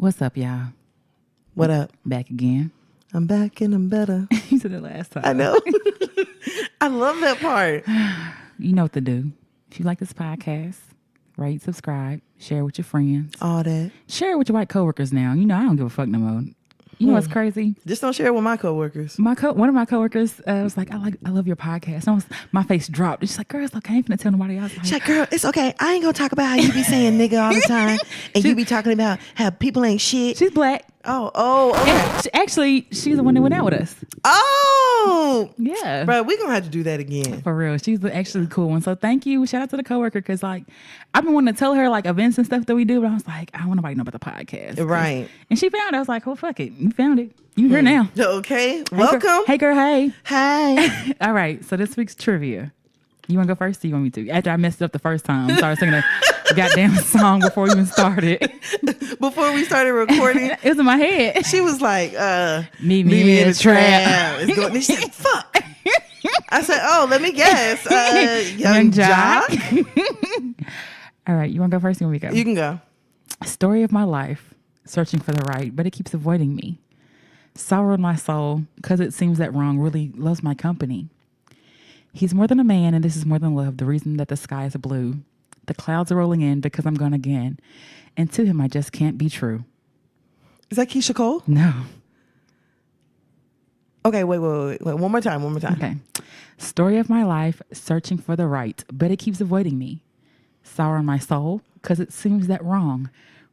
What's up, y'all? What up? Back again. I'm back and I'm better. You said it last time. I know. I love that part. You know what to do. If you like this podcast, rate, subscribe, share with your friends. All that. Share it with your white coworkers now. You know, I don't give a fuck no more. You know what's crazy? Just don't share it with my coworkers. One of my coworkers was like, I love your podcast. And my face dropped. She's like, girl, it's okay. I ain't finna tell nobody else. She's like, girl, it's okay. I ain't gonna talk about how you be saying nigga all the time. And you be talking about how people ain't shit. She's black. Oh, okay. And she's the one that went out with us. Oh. Yeah. Bro, we're gonna have to do that again. For real. She's actually the cool one. So thank you. Shout out to the coworker. Cause like, I've been wanting to tell her like events and stuff that we do, but I was like, I don't want nobody to know about the podcast. Right. And she found it. I was like, oh, fuck it. You found it. You here now. Okay. Welcome. Hey girl. Hey. Hi. All right. So this week's trivia. You want to go first or you want me to? After I messed it up the first time, so I was singing a goddamn song before we even started. Before we started recording. It was in my head. She was like, meet me in the trap. She said, fuck. I said, oh, let me guess. Young Jock. All right. You want to go first or you want me to go? You can go. Story of my life, searching for the right, but it keeps avoiding me. Sorrow in my soul, because it seems that wrong really loves my company. He's more than a man, and this is more than love, the reason that the sky is blue. The clouds are rolling in because I'm gone again. And to him, I just can't be true. Is that Keisha Cole? No. Okay, wait. One more time. Okay. Story of my life, searching for the right, but it keeps avoiding me. Sorrow in my soul, because it seems that wrong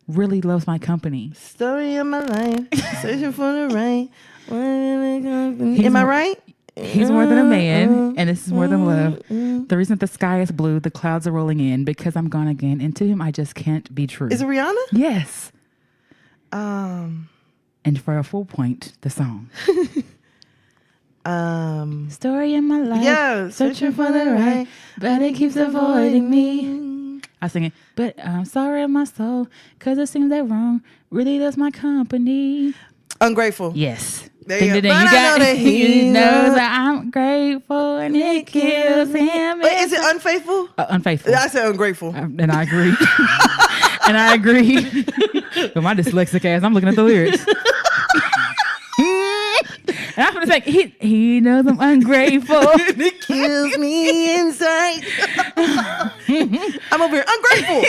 really loves my company. Story of my life, searching for the right. Am I right? He's more than a man, and this is more than love. The reason that the sky is blue, the clouds are rolling in, because I'm gone again, and to him I just can't be true. Is it Rihanna? Yes. And for a full point, the song. Story in my life. Yeah, searching for the right, but it keeps avoiding me. I sing it, but I'm sorry in my soul, because it seems that wrong really does my company. Ungrateful. Yes. There you go. You got it. He knows that I'm grateful and it kills him. Wait, is it unfaithful? Unfaithful. I said ungrateful. And I agree. And I agree. With my dyslexic ass, I'm looking at the lyrics. And I'm going to say, he knows I'm ungrateful. It kills me inside. I'm over here. Ungrateful.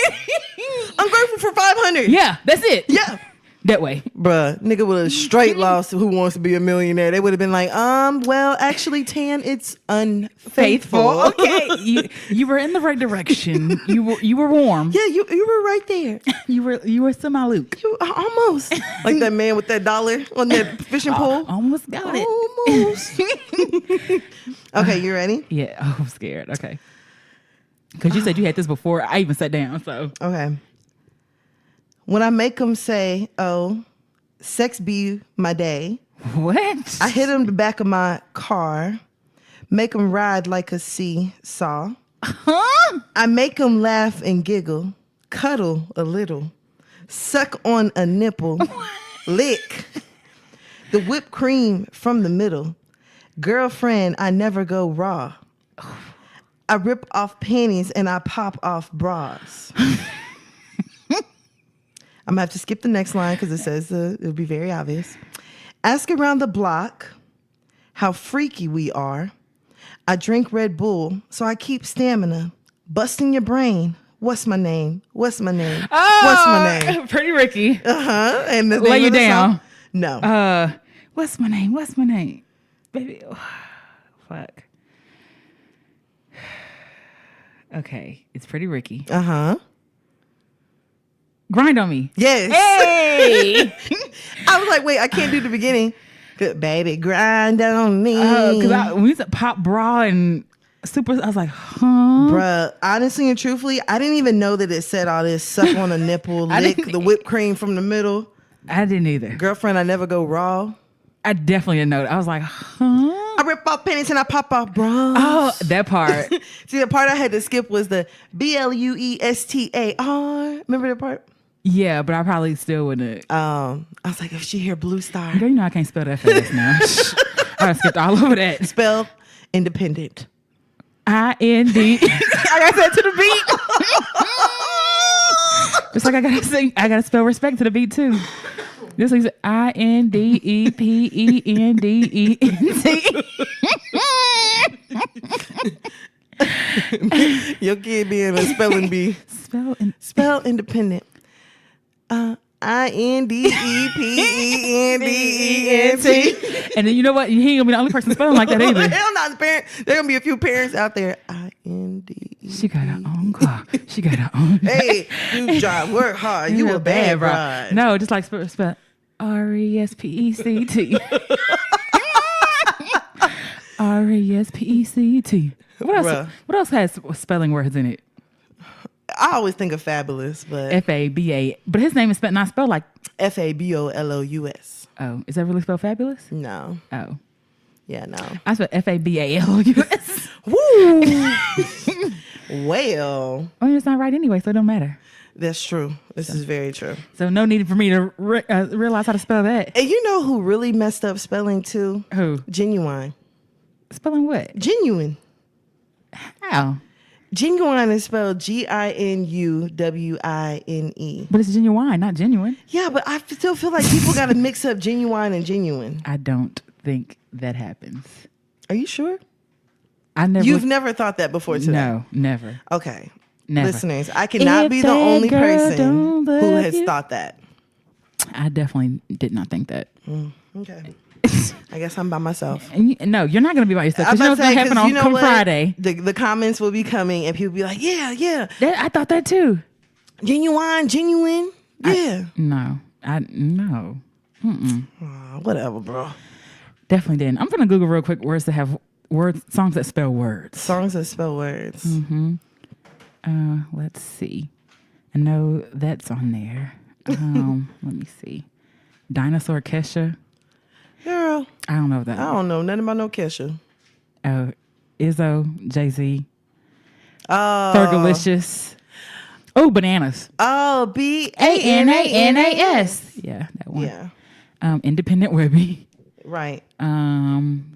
Ungrateful for 500. Yeah, that's it. Yeah. That way. Bruh, nigga would have straight lost Who Wants to Be a Millionaire. They would have been like, well, actually, Tan, it's unfaithful. Okay. You were in the right direction. You were warm. Yeah, you were right there. You were semi-Luke. You almost. Like that man with that dollar on that fishing pole. Almost got it. Almost. Okay, you ready? Yeah. Oh, I'm scared. Okay. Because you said you had this before I even sat down, so. Okay. When I make them say, oh, sex be my day. What? I hit them the back of my car. Make them ride like a seesaw. Huh? I make them laugh and giggle. Cuddle a little. Suck on a nipple. Lick. The whipped cream from the middle. Girlfriend, I never go raw. I rip off panties and I pop off bras. I'm going to have to skip the next line because it says it'll be very obvious. Ask around the block how freaky we are. I drink Red Bull, so I keep stamina. Busting your brain. What's my name? What's my name? Oh, what's my name? Pretty Ricky. Uh-huh. And the Lay name you of the down. song? No. What's my name? What's my name? Baby. Oh, fuck. Okay. It's Pretty Ricky. Uh-huh. Grind on me. Yes. Hey. I was like, wait, I can't do the beginning. Good baby, grind on me. Because when you said pop bra and super, I was like, huh? Bruh, honestly and truthfully, I didn't even know that it said all this. Suck on a nipple, lick the whipped cream from the middle. I didn't either. Girlfriend, I never go raw. I definitely didn't know that. I was like, huh? I rip off panties and I pop off bras. Oh, that part. See, the part I had to skip was the BLUESTAR. Remember that part? Yeah, but I probably still wouldn't. I was like, if she hear Blue Star. Girl, you know I can't spell that fast now. I skipped all over that. Spell independent. IND. I got that to the beat. It's like I gotta sing. I gotta spell respect to the beat too. This is INDEPENDENT. Your kid being a spelling bee. Spell independent. INDEPENDENT. And then you know what? He ain't gonna be the only person spelling like that either. Hell not the parent. There gonna be a few parents out there. INDE. She got her own car. She got her own. Hey, you drive, work hard. You a bad bride. No, just like spell RESPECT. RESPECT. What else has spelling words in it? I always think of Fabulous, but FABA. But his name is not spelled like FABOLOUS. Oh, is that really spelled fabulous? No. Oh. Yeah, no. I spelled FABALOUS. Woo! Well. I mean, it's not right anyway, so it don't matter. That's true. This is very true. So no need for me to realize how to spell that. And you know who really messed up spelling too? Who? Genuine. Spelling what? Genuine. How? Genuine is spelled GINUWINE. But it's genuine, not genuine. Yeah, but I still feel like people got to mix up genuine and genuine. I don't think that happens. Are you sure? You've never thought that before today? No, never. Okay. Never. Listeners, I cannot be the only person who has thought that. I definitely did not think that. Okay. I guess I'm by myself. No, you're not going to be by yourself. Because you know what's going to happen on Friday. The comments will be coming and people will be like, yeah. I thought that too. Genuine. Yeah. No. Whatever, bro. Definitely didn't. I'm going to Google real quick songs that spell words. Songs that spell words. Mm-hmm. Let's see. I know that's on there. Let me see. Dinosaur Kesha. Girl. I don't know that. I don't know nothing about no Kesha. Izzo, Jay-Z. Fergalicious. Oh, Bananas. Oh, BANANAS. Yeah, that one. Yeah. Independent Webby. Right.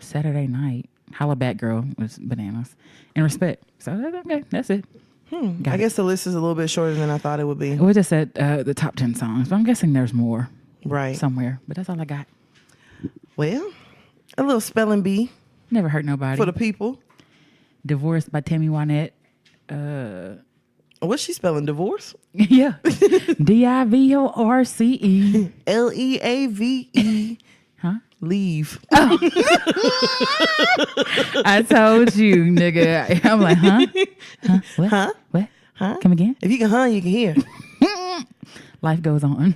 Saturday Night. Holla Back Girl was Bananas. And Respect. So, okay, that's it. I guess the list is a little bit shorter than I thought it would be. We just said the top 10 songs, but I'm guessing there's more. Right. Somewhere. But that's all I got. Well, a little spelling bee. Never hurt nobody. For the people. Divorced by Tammy Wynette. What's she spelling? Divorce? Yeah. DIVORCE. LEAVE. Huh? Leave. Oh. I told you, nigga. I'm like, huh? What? Huh? What? Huh? Come again? If you can you can hear. Life goes on.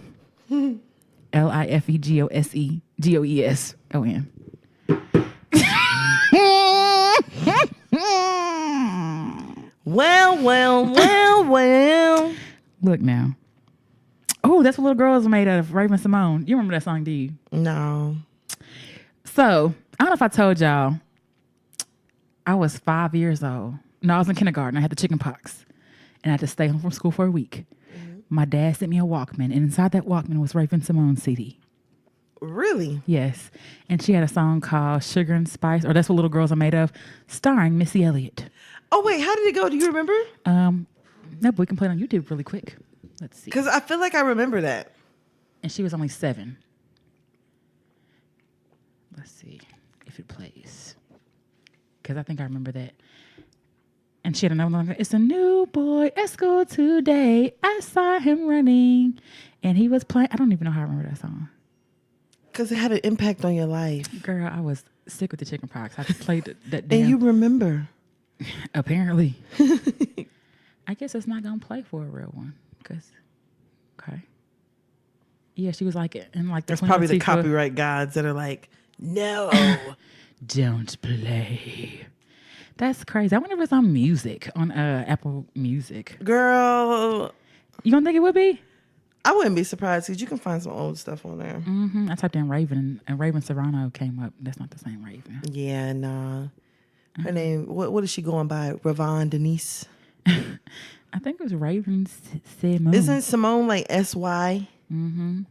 LIFEGOSEGOESON. Well. Look now. Oh, that's what Little Girls made out of Raven Simone. You remember that song, do you? No. So, I don't know if I told y'all, I was 5 years old. No, I was in kindergarten. I had the chicken pox. And I had to stay home from school for a week. Mm-hmm. My dad sent me a Walkman. And inside that Walkman was Raven Simone's CD. Really? Yes. And she had a song called Sugar and Spice, or That's What Little Girls Are Made Of, starring Missy Elliott. Oh, wait. How did it go? Do you remember? No, but we can play it on YouTube really quick. Let's see. Because I feel like I remember that. And she was only 7. Let's see if it plays. Because I think I remember that. And she had another one. It's a new boy at school today. I saw him running. And he was playing. I don't even know how I remember that song. Because it had an impact on your life. Girl, I was sick with the chicken pox. I played that damn. And you remember. Apparently. I guess it's not going to play for a real one. Okay. Yeah, she was like in like that's probably the copyright gods that are like, no, don't play. That's crazy. I wonder if it's on music on Apple Music. Girl, you don't think it would be? I wouldn't be surprised because you can find some old stuff on there. Mm-hmm. I typed in Raven and Raven Serrano came up. That's not the same Raven. Yeah, nah. Her name. What is she going by? Ravon Denise. I think it was Raven Simone. Isn't Simone like SY? Mm-hmm.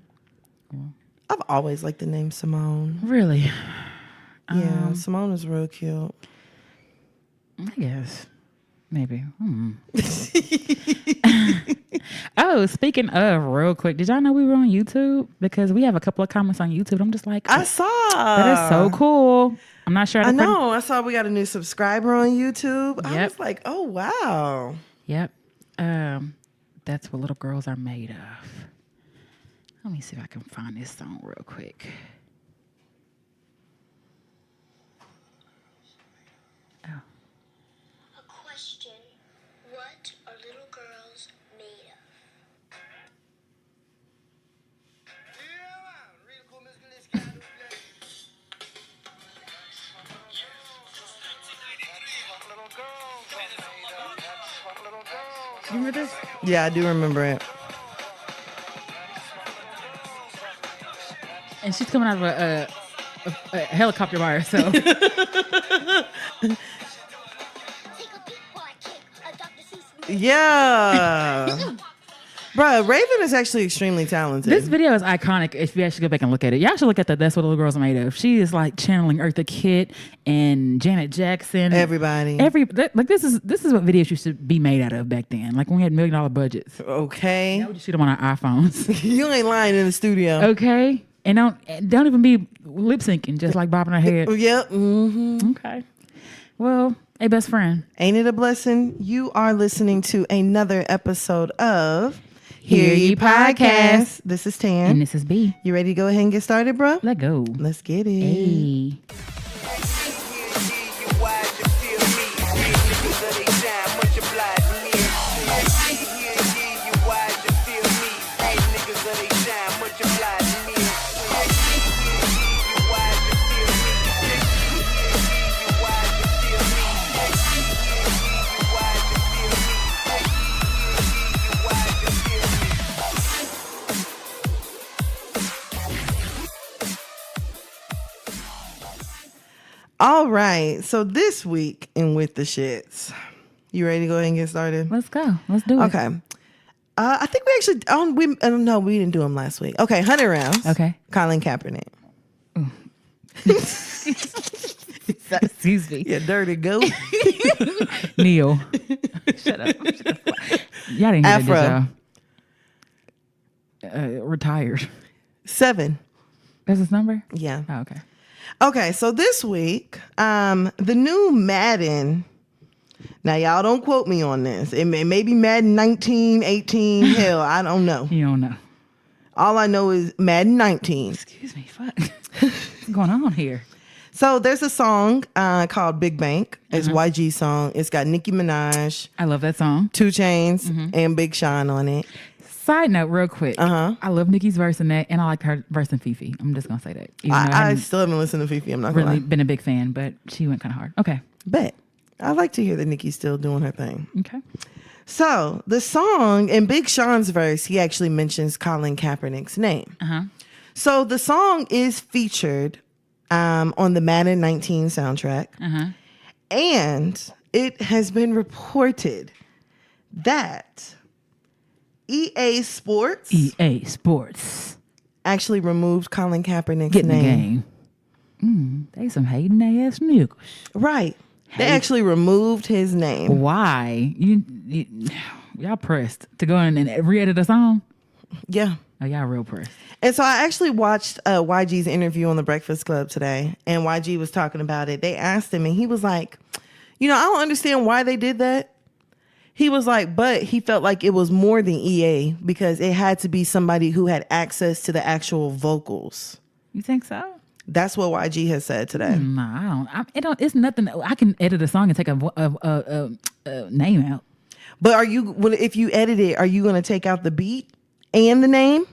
I've always liked the name Simone. Really? Yeah, Simone is real cute. I guess. Maybe. Oh, speaking of, real quick, did y'all know we were on YouTube? Because we have a couple of comments on YouTube. I'm just like, I saw. that is so cool. I'm not sure. I know. I saw we got a new subscriber on YouTube. I Yep. was like, oh, wow. Yep. That's what little girls are made of. Let me see if I can find this song real quick. Oh. A question. What are little girls made of? You remember this? Yeah, I do remember it. And she's coming out of a helicopter by herself. Take a peek while I kick a Dr. Seuss. Yeah. Bruh, Raven is actually extremely talented. This video is iconic. If you actually go back and look at it, y'all should look at that. That's what little girls are made of. She is like channeling Eartha Kitt and Janet Jackson. Everybody. This is what videos used to be made out of back then. Like when we had $1 million budgets. Okay. Now we just shoot them on our iPhones. You ain't lying in the studio. Okay, and don't even be lip syncing, just like bobbing her head. Yep. Mm-hmm. Okay. Well, hey, best friend. Ain't it a blessing? You are listening to another episode of Hear Ye Podcast. This is Tan. And this is B. You ready to go ahead and get started, bro? Let go. Let's get it. Hey. All right. So this week in With the Shits, you ready to go ahead and get started? Let's go. Let's do it. Okay. I think we actually, no, we didn't do them last week. Okay. 100 rounds. Okay. Colin Kaepernick. Excuse me. Yeah, dirty goat. Neil. Shut up. Y'all didn't hear Afro. that, did y'all? Retired. 7. That's his number? Yeah. Oh, okay. Okay, so this week, the new Madden. Now, y'all don't quote me on this. It may be Madden 19, 18, hell, I don't know. You don't know. All I know is Madden 19. Excuse me. Fuck. What's going on here? So there's a song called Big Bank. It's YG's song. It's got Nicki Minaj, I love that song. 2 Chainz, and Big Sean on it. Side note, real quick. Uh-huh. I love Nicki's verse in that, and I like her verse in Fifi. I'm just gonna say that. Even though I haven't still haven't listened to Fifi. I'm not gonna really lie. been a big fan, but she went kind of hard. Okay. Bet. I like to hear that Nicki's still doing her thing. Okay. So the song, in Big Sean's verse, he actually mentions Colin Kaepernick's name. So the song is featured on the Madden 19 soundtrack. And it has been reported that EA Sports EA Sports. actually removed Colin Kaepernick's Get in the name. game. They some hating ass niggas. Right. They actually removed his name. Why? Y'all pressed to go in and re-edit a song? Yeah. Oh, y'all real pressed. And so I actually watched YG's interview on the Breakfast Club today, and YG was talking about it. They asked him, and he was like, I don't understand why they did that. He was like, but he felt like it was more than EA because it had to be somebody who had access to the actual vocals. You think so? That's what YG has said today. Nah, I don't. It's nothing. I can edit a song and take a name out. But if you edit it, are you going to take out the beat and the name?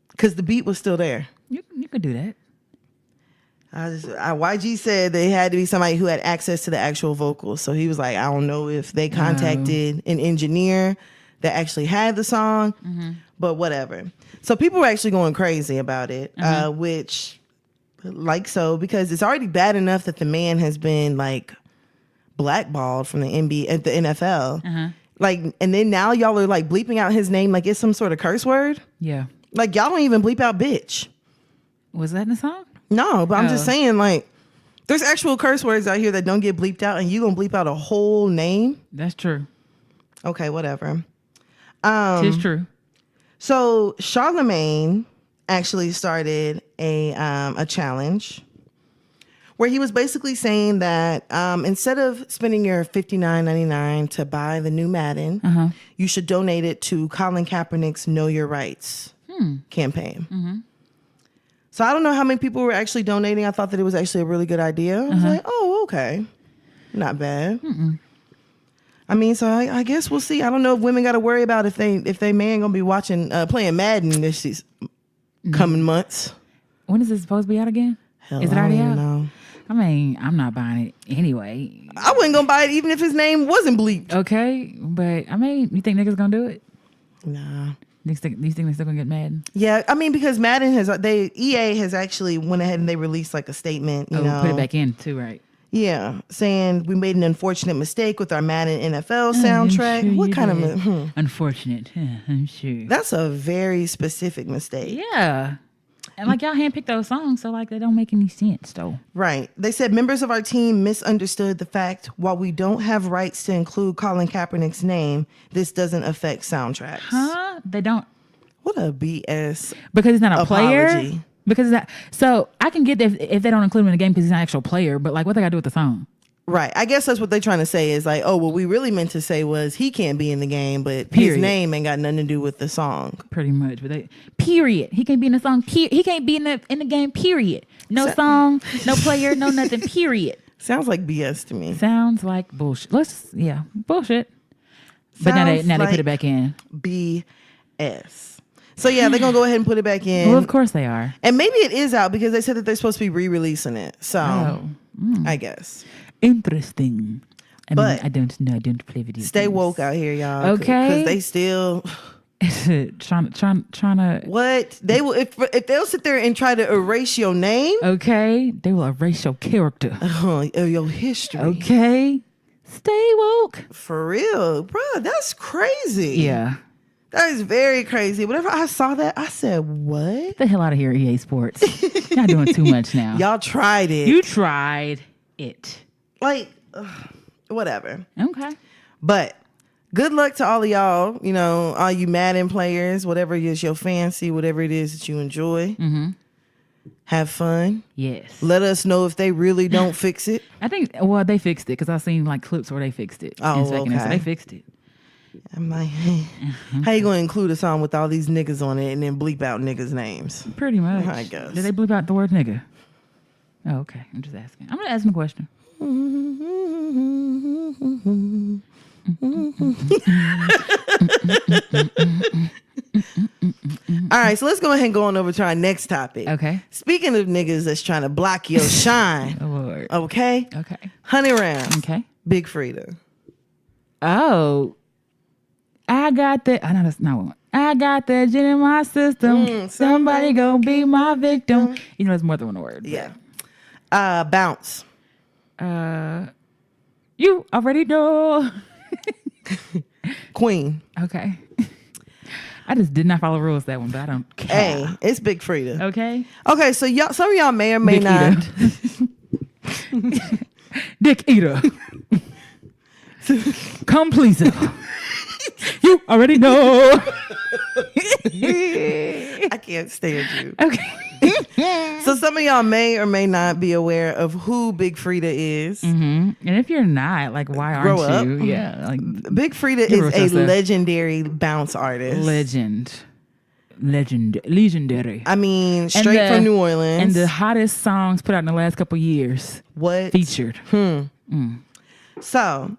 Because the beat was still there. You could do that. YG said they had to be somebody who had access to the actual vocals. So he was like, I don't know if they contacted an engineer that actually had the song, but whatever. So people were actually going crazy about it, which, because it's already bad enough that the man has been like blackballed from the NBA, the NFL. And then now y'all are like bleeping out his name like it's some sort of curse word. Yeah. Like y'all don't even bleep out bitch. Was that in the song? No, but I'm just saying, like, there's actual curse words out here that don't get bleeped out, and you gonna bleep out a whole name? That's true. Okay, whatever. Tis true. So Charlemagne actually started a challenge where he was basically saying that instead of spending your $59.99 to buy the new Madden, you should donate it to Colin Kaepernick's Know Your Rights campaign. So I don't know how many people were actually donating. I thought that it was actually a really good idea. I was like, oh, okay. Not bad. I mean, so I guess we'll see. I don't know if women got to worry about if they man gonna be watching playing Madden this coming months. When is this supposed to be out again? Hell, Is it I already don't out? even know. I mean, I'm not buying it anyway. I wasn't gonna buy it even if his name wasn't bleeped. Okay, but I mean, you think niggas gonna do it? Nah. You think they still gonna get mad? Yeah, I mean because Madden EA has actually went ahead and they released like a statement. You know, put it back in too, right? Yeah, saying we made an unfortunate mistake with our Madden NFL soundtrack. Sure What kind of unfortunate? I'm sure. That's a very specific mistake. Yeah. And like y'all handpicked those songs, so like they don't make any sense though. Right. They said members of our team misunderstood the fact while we don't have rights to include Colin Kaepernick's name, this doesn't affect soundtracks. Huh? They don't What a BS. because he's not a player. Apology. Because that so I can get if they don't include him in the game because he's not an actual player, but like what they got to do with the song? Right. I guess that's what they're trying to say is like, oh, what we really meant to say was he can't be in the game, but Period. his name ain't got nothing to do with the song. Pretty much, but they period. He can't be in the song. He can't be in the game. Period. No song, no player, no nothing. Period. Sounds like BS to me. Sounds like bullshit. Bullshit. But now they put it back in. BS. So yeah, they're gonna go ahead and put it back in. Well, of course they are. And maybe it is out because they said that they're supposed to be re-releasing it. So I guess. Interesting. But I don't know. I don't play video stay games. woke out here, y'all. Okay. Because they still trying to. what they will if they'll sit there and try to erase your name. Okay, they will erase your character. Your history. Okay, stay woke. For real, bro. That's crazy. Yeah. That is very crazy. Whenever I saw that, I said, what? Get the hell out of here, EA Sports. Y'all doing too much now. Y'all tried it. You tried it. Like, whatever. Okay. But good luck to all of y'all, you know, all you Madden players, whatever it is your fancy, whatever it is that you enjoy. Have fun. Yes. Let us know if they really don't fix it. I think, well, they fixed it because I've seen like clips where they fixed it. Oh, So okay. they fixed it. I'm like, how you going to include a song with all these niggas on it and then bleep out niggas' names? Pretty much. I guess. Did they bleep out the word nigga? Oh, okay. I'm just asking. I'm going to ask him a question. All right, so let's go ahead and go on over to our next topic. Okay. Speaking of niggas that's trying to block your shine, Oh, Lord. okay? Okay. 100 rounds. Okay. Big Frida. Oh. I got that. I know that's not one. I got that gin in my system. Somebody gonna be my victim. You know, there's more than one word. Yeah. Bounce. You already know. Queen. Okay. I just did not follow rules that one, but I don't care. Hey, it's Big Frida. Okay. Okay, so y'all, some of y'all may or may Dick not. eater. Dick eater. Come please him. You already know. I can't stand you. Okay. So some of y'all may or may not be aware of who Big Frida is. And if you're not, like, why aren't Grow up. you? Yeah. Like, Big Frida Give is her a yourself. legendary bounce artist. Legendary. I mean, straight from New Orleans. And the hottest songs put out in the last couple years what? featured. So,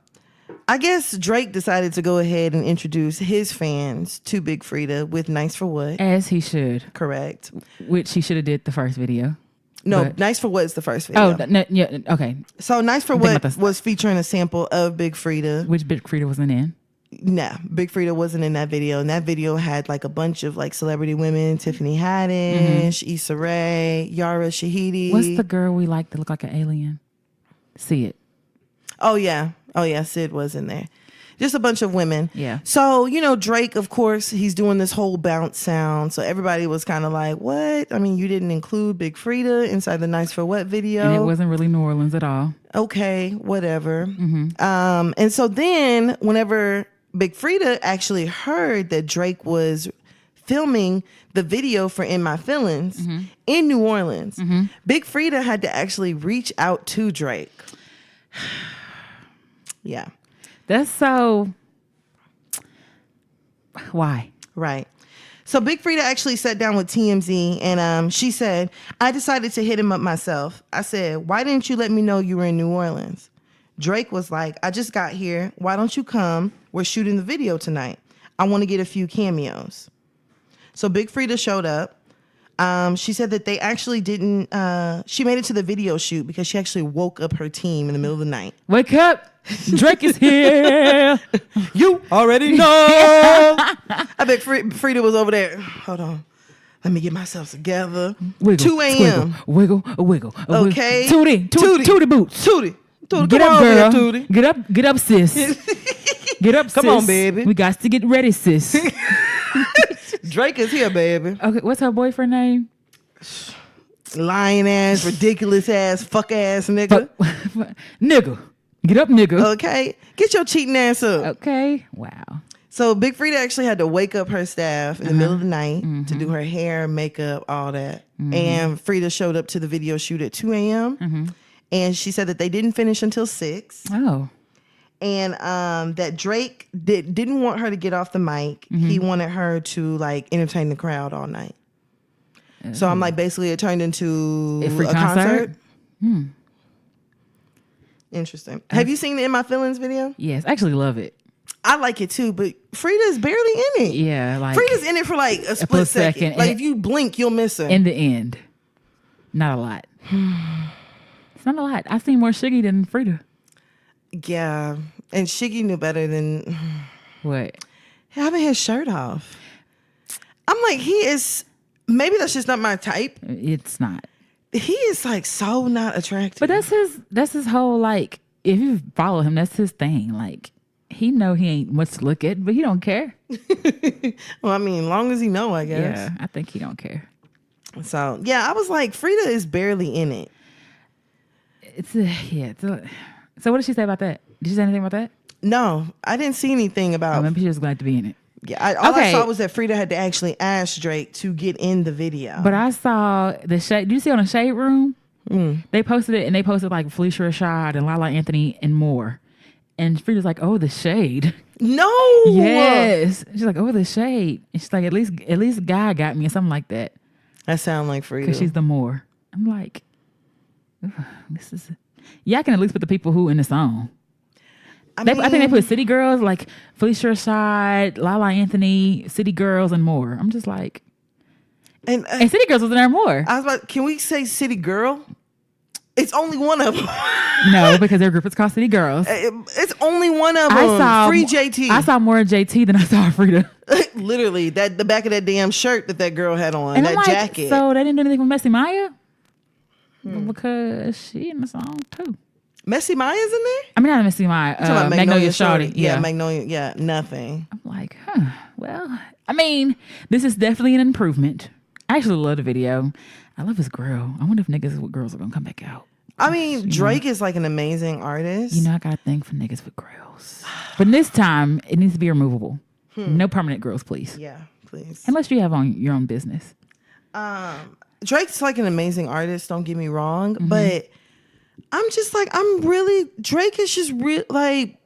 I guess Drake decided to go ahead and introduce his fans to Big Frida with Nice for What. As he should. Correct. Which he should have did the first video. No, But- Nice for What is the first video. Yeah, okay. So, Nice for thinking What about this. was featuring a sample of Big Frida. Which Big Frida wasn't in. Nah, Big Frida wasn't in that video. And that video had like a bunch of like celebrity women, Tiffany Haddish, Issa Rae, Yara Shahidi. What's the girl we like that look like an alien? See it. Oh yeah, Sid was in there. Just a bunch of women. Yeah. So, you know, Drake, of course, he's doing this whole bounce sound. So everybody was kind of like, what? I mean, you didn't include Big Frida inside the Nice for What video. And it wasn't really New Orleans at all. Okay, whatever. And so then whenever Big Frida actually heard that Drake was filming the video for In My Feelings in New Orleans. Big Frida had to actually reach out to Drake. Yeah. That's so. Why? Right. So Big Frida actually sat down with TMZ and she said, I decided to hit him up myself. I said, why didn't you let me know you were in New Orleans? Drake was like, I just got here. Why don't you come? We're shooting the video tonight. I want to get a few cameos. So Big Frida showed up. She said that they actually didn't, she made it to the video shoot because she actually woke up her team in the middle of the night. Wake up. Drake is here. You already know. I bet Frida was over there. Hold on. Let me get myself together. Wiggle, 2 a.m. Wiggle. Okay. Tootie boots. Tootie. Get Come up, on, girl. here, Tootie. Get up, sis. Get up, sis. Come on, baby. We got to get ready, sis. Drake is here, baby. Okay, what's her boyfriend name? Lying ass, ridiculous ass, fuck ass nigga. Nigga. Get up, nigga. Okay. Get your cheating ass up. Okay. Wow. So Big Frida actually had to wake up her staff in the middle of the night to do her hair, makeup, all that. And Frida showed up to the video shoot at 2 a.m. And she said that they didn't finish until 6. Oh. And that Drake didn't want her to get off the mic. He wanted her to like entertain the crowd all night. So I'm like, basically it turned into A free concert. Hmm. Interesting. Have you seen the In My Feelings video? Yes, I actually love it. I like it too, but Frida's barely in it. Yeah, like Frida's in it for like a split second. Like and if you blink, you'll miss her. in the end. Not a lot. It's not a lot. I've seen more Shiggy than Frida. Yeah, and Shiggy knew better than What? having his shirt off. I'm like, he is. Maybe that's just not my type. It's not. He is like so not attractive. But that's his whole like. If you follow him, that's his thing. Like he know he ain't much to look at, but he don't care. Well, I mean, long as he know, I guess. Yeah, I think he don't care. So yeah, I was like, Frida is barely in it. So what did she say about that? Did she say anything about that? No, I didn't see anything about. Maybe she was glad to be in it. Yeah, all I saw was that Frida had to actually ask Drake to get in the video. But I saw the shade. Did you see on the Shade Room? They posted it, and they posted like Felicia Rashad and Lala Anthony and more. And Frida's like, "Oh, the shade." No. Yes. She's like, "Oh, the shade." And she's like, "At least Guy got me," or something like that. That sound like Frida. Because she's the more. I'm like, this is. Yeah, I can at least put the people who in the song. I think they put City Girls like Felicia Rashad, Lala Anthony, City Girls, and more. I'm just like, and City Girls was in there more. I was like, can we say City Girl? It's only one of them. No, because their group is called City Girls. It's only one of them. Free JT. I saw more JT than I saw Frida. Literally, the back of that damn shirt that girl had on, and that I'm like, jacket. So they didn't do anything with Messy Maya? Because she in the song too. Messy Maya's in there? I mean, not Messy Maya. Magnolia Shawty. Yeah, Magnolia. Yeah, nothing. I'm like, well, I mean, this is definitely an improvement. I actually love the video. I love his grill. I wonder if niggas with girls are going to come back out. I mean, Drake is like an amazing artist. You know, I got to think for niggas with grills. But this time, it needs to be removable. No permanent grills, please. Yeah, please. Unless you have on your own business. Drake's like an amazing artist, don't get me wrong. But I'm just like, Drake is just like,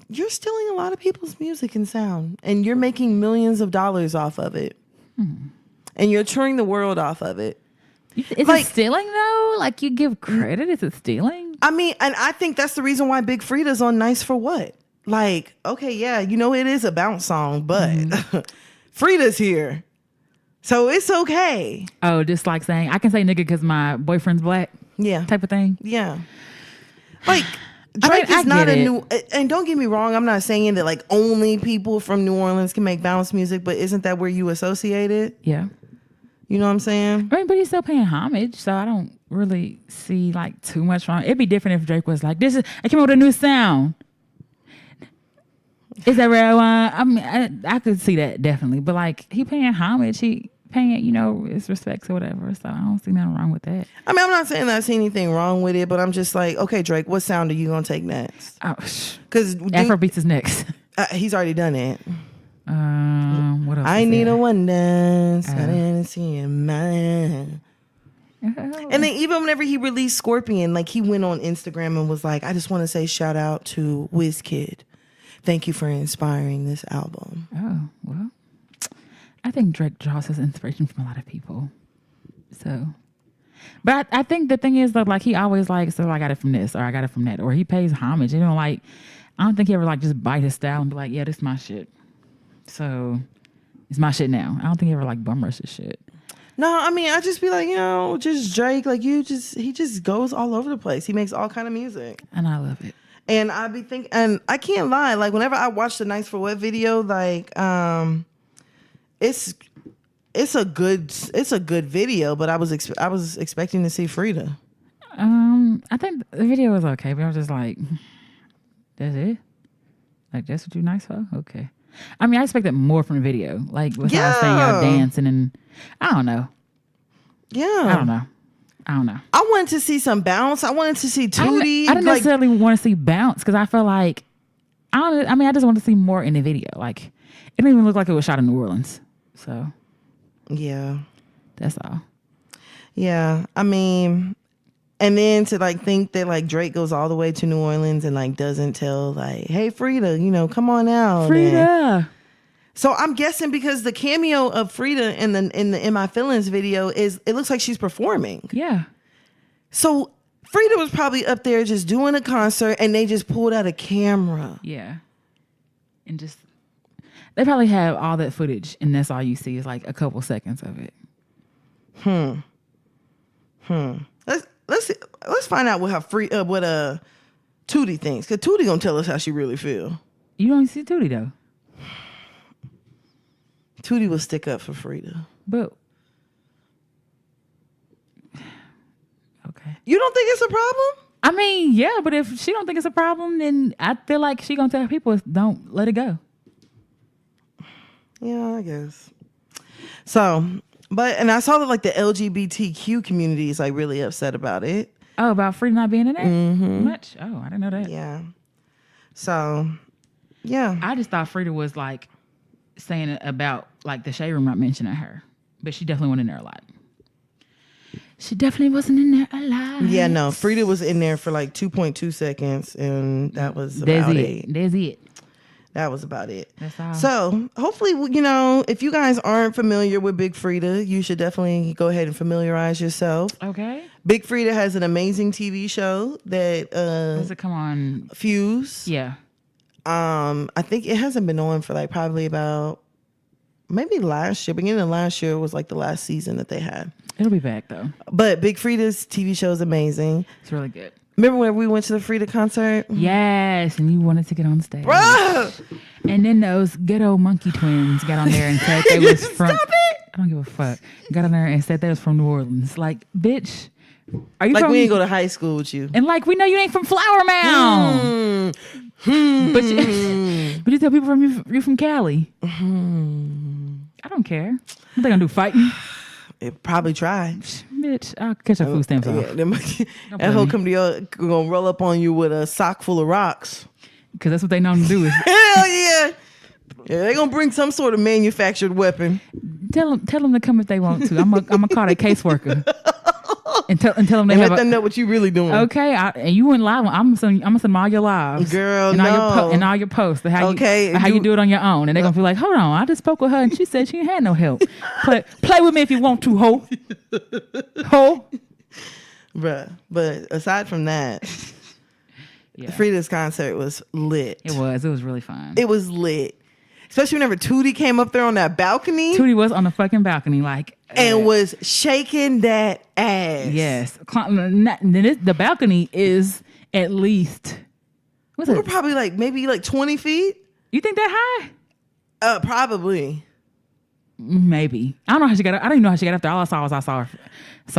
you're stealing a lot of people's music and sound. And you're making millions of dollars off of it. And you're touring the world off of it. Is it stealing though? Like you give credit? Is it stealing? I mean, and I think that's the reason why Big Frida's on Nice for What? Like, okay, yeah, you know, it is a bounce song, but Frida's here. So it's okay. Oh, just like saying, I can say nigga because my boyfriend's black? Yeah. Type of thing? Yeah. Like, Drake is not a new, and don't get me wrong, I'm not saying that like only people from New Orleans can make bounce music, but isn't that where you associate it? Yeah. You know what I'm saying? I mean, but he's still paying homage, so I don't really see like too much wrong. It'd be different if Drake was like, I came up with a new sound. Is that where I want? I mean, I could see that definitely, but like he paying homage, he paying, you know, his respects or whatever. So I don't see nothing wrong with that. I mean, I'm not saying that I see anything wrong with it, but I'm just like, okay, Drake, what sound are you gonna take next? Oh, because Afrobeats is next. He's already done it. What else? I is need there? a one dance. I didn't see him, man. Oh. And then even whenever he released Scorpion, like he went on Instagram and was like, I just want to say shout out to WizKid. Thank you for inspiring this album. Oh, well, I think Drake draws his inspiration from a lot of people. So, but I think the thing is that like he always like, so I got it from this or I got it from that, or he pays homage. You know, like I don't think he ever like just bite his style and be like, yeah, this is my shit. So it's my shit now. I don't think he ever like bum rush his shit. No, I mean, I just be like, just Drake, like he just goes all over the place. He makes all kind of music. And I love it. And I be thinking, and I can't lie, like whenever I watch the Nice for What video, like it's a good video, but I was expecting to see Frida. I think the video was okay, but I was just like, that's it? Like that's what you nice for? Okay. I mean, I expected more from the video. Like besides saying y'all dancing and I don't know. Yeah. I don't know. I wanted to see some bounce. I wanted to see Tootie. I didn't necessarily want to see bounce because I felt like I just want to see more in the video. Like it didn't even look like it was shot in New Orleans. So yeah, that's all. Yeah, I mean, and then to like think that like Drake goes all the way to New Orleans and like doesn't tell like, hey Frida, come on out. Frida. So I'm guessing because the cameo of Frida in the In My Feelings video it looks like she's performing. Yeah. So Frida was probably up there just doing a concert and they just pulled out a camera. Yeah. And just they probably have all that footage and that's all you see is like a couple seconds of it. Let's find out what Tootie thinks. Cause Tootie gonna tell us how she really feel. You don't see Tootie though. Tootie will stick up for Frida. But okay. You don't think it's a problem? I mean, yeah, but if she don't think it's a problem, then I feel like she gonna tell people don't let it go. Yeah, I guess. So, and I saw that like the LGBTQ community is like really upset about it. Oh, about Frida not being in there? Mm-hmm. Much? Oh, I didn't know that. Yeah. So, yeah. I just thought Frida was like saying about like the shade room not mentioning her, but she definitely went in there a lot. She definitely wasn't in there a lot. Yeah, no. Frida was in there for like 2.2 seconds, and that was about it. That's it. That was about it. That's all. So hopefully, if you guys aren't familiar with Big Frida, you should definitely go ahead and familiarize yourself. Okay. Big Frida has an amazing TV show that Does it come on? Fuse. Yeah. I think it hasn't been on for like probably about maybe last year. Beginning of last year was like the last season that they had. It'll be back though. But Big Frida's TV show is amazing. It's really good. Remember when we went to the Frida concert? Yes, and you wanted to get on stage. Bruh! And then those ghetto monkey twins got on there and said they was from. Stop it! I don't give a fuck. Got on there and said they was from New Orleans. Like, bitch, are you Like from? we didn't go to high school with you. And like we know you ain't from Flower Mound. But you tell people you from Cali. I don't care. What they gonna do? Fighting? It probably tried. Bitch, I'll catch your food stamps off. That hoe come to your gonna roll up on you with a sock full of rocks. Because that's what they know to do. Is Hell yeah. Yeah, they gonna bring some sort of manufactured weapon. tell them to come if they want to. I'm gonna call their caseworker and tell them they And have let them know what you really doing. Okay, and you went live. I'm gonna send them all your lives, Girl, and all your posts. How you do it on your own, and they're gonna be like, hold on, I just spoke with her, and she said she ain't had no help. Play with me if you want to, ho. Bruh. But aside from that, Yeah. Frida's concert was lit. It was really fun. It was lit. Especially whenever Tootie came up there on that balcony. Tootie was on the fucking balcony, like, and was shaking that ass. yes. The balcony is at least what's We're it? probably maybe 20 feet. You think that high? Probably. Maybe. I don't know how she got. I don't even know how she got up there. All I saw was saw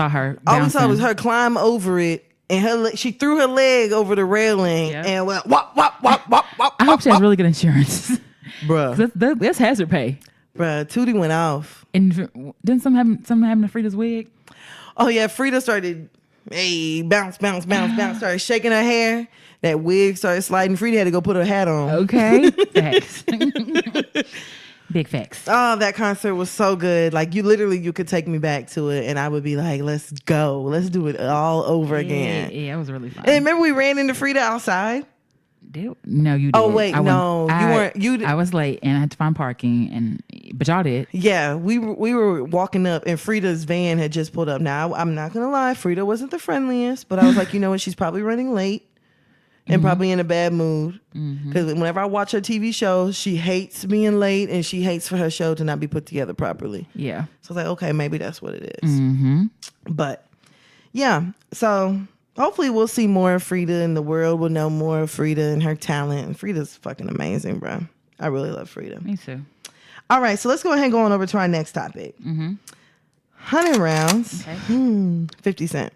her. All we saw bouncing. was her climb over it, and she threw her leg over the railing and went wop wop wop wop wop. I hope she has really good insurance. Bruh. That's hazard pay. Bruh, Tootie went off. And didn't some happen to Frida's wig? Oh yeah, Frida started Hey, bounce, bounce, bounce, bounce. Started shaking her hair. That wig started sliding. Frida had to go put her hat on. Okay. Facts. Big facts. Oh, that concert was so good. Like you could take me back to it and I would be like, let's go. Let's do it all over again. Yeah, it was really fun. And remember we ran into Frida outside? No, you did. Oh, wait, no. You weren't. I was late and I had to find parking, but y'all did. Yeah, we were walking up and Frida's van had just pulled up. Now, I'm not going to lie. Frida wasn't the friendliest, but I was like, you know what? She's probably running late and probably in a bad mood. Because whenever I watch her TV shows, she hates being late and she hates for her show to not be put together properly. Yeah. So I was like, okay, maybe that's what it is. But yeah, so hopefully we'll see more of Frida and the world will know more of Frida and her talent. And Frida's fucking amazing, bro. I really love Frida. Me too. All right, so let's go ahead and go on over to our next topic. 100 rounds, Okay. 50 Cent.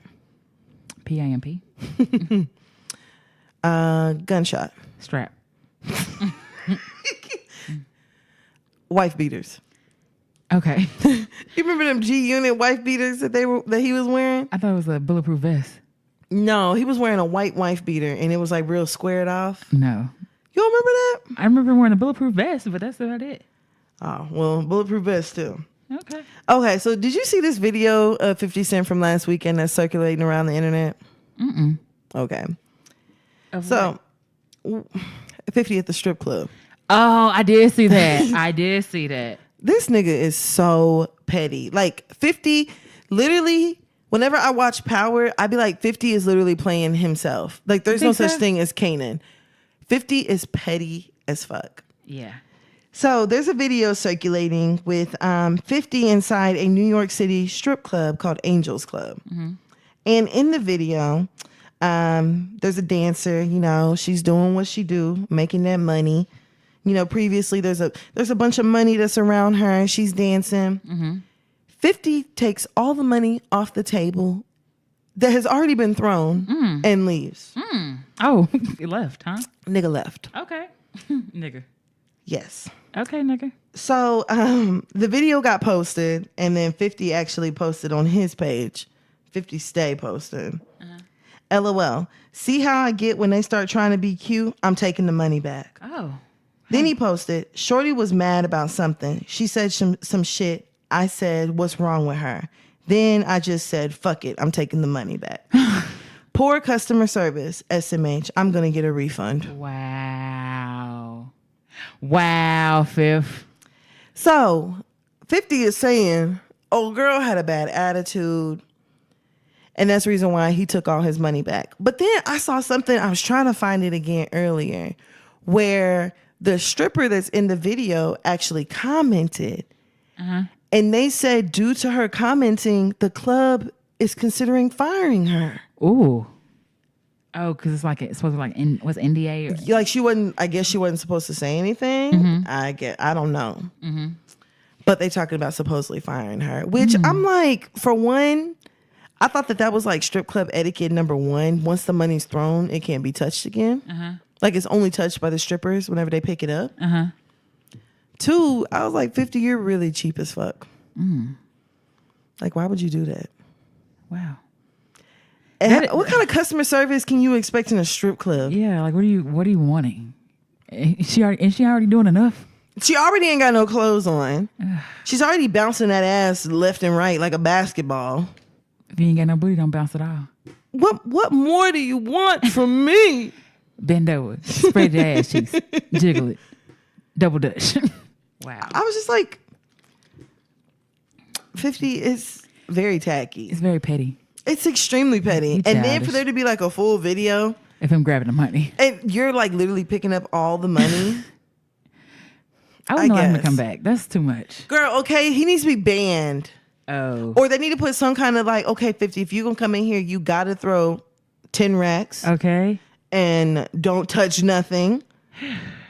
PIMP. Gunshot. Strap. Wife beaters. Okay. You remember them G-Unit wife beaters that he was wearing? I thought it was a bulletproof vest. No, he was wearing a white wife beater and it was like real squared off. No. You don't remember that? I remember wearing a bulletproof vest, but that's about it. Oh, well, bulletproof vest too. Okay. Okay, so did you see this video of 50 Cent from last weekend that's circulating around the internet? Okay. So, 50 at the strip club. Oh, I did see that. I did see that. This nigga is so petty. Like 50, literally, whenever I watch Power, I be like, 50 is literally playing himself. Like there's no such thing as Kanan. 50 is petty as fuck. Yeah. So there's a video circulating with 50 inside a New York City strip club called Angels Club. And in the video, there's a dancer, you know, she's doing what she do, making that money. You know, previously there's a bunch of money that's around her and she's dancing. 50 takes all the money off the table that has already been thrown and leaves. Oh, it left, huh? Nigga left. Okay. Nigga. Yes. Okay, nigga. So the video got posted and then 50 actually posted on his page. 50 stay posted. LOL. See how I get when they start trying to be cute? I'm taking the money back. Oh. Then he posted, Shorty was mad about something. She said some shit. I said, what's wrong with her? Then I just said, fuck it. I'm taking the money back. Poor customer service, SMH. I'm going to get a refund. Wow, Fifth. So 50 is saying, oh, girl had a bad attitude. And that's the reason why he took all his money back. But then I saw something, I was trying to find it again earlier, where the stripper that's in the video actually commented. And they said due to her commenting, the club is considering firing her. Ooh. Oh, because it's supposed to be like, was NDA? Like I guess she wasn't supposed to say anything. I don't know. But they talking about supposedly firing her, which I'm like, for one, I thought that was like strip club etiquette number one. Once the money's thrown, it can't be touched again. Like it's only touched by the strippers whenever they pick it up. Two, I was like, 50, you're really cheap as fuck. Like, why would you do that? Wow. And what kind of customer service can you expect in a strip club? Yeah, like what are you wanting? Is she already doing enough? She already ain't got no clothes on. She's already bouncing that ass left and right like a basketball. If you ain't got no booty, don't bounce at all. What more do you want from me? Bend over, spread your ass cheeks, jiggle it, double dutch. Wow. I was just like, 50 is very tacky. It's very petty. It's extremely petty. And then for there to be like a full video of him grabbing the money, and you're like literally picking up all the money. I wouldn't allow him to come back. That's too much. Girl, okay, he needs to be banned. Oh. Or they need to put some kind of like, okay, 50, if you're going to come in here, you got to throw 10 racks. Okay. And don't touch nothing.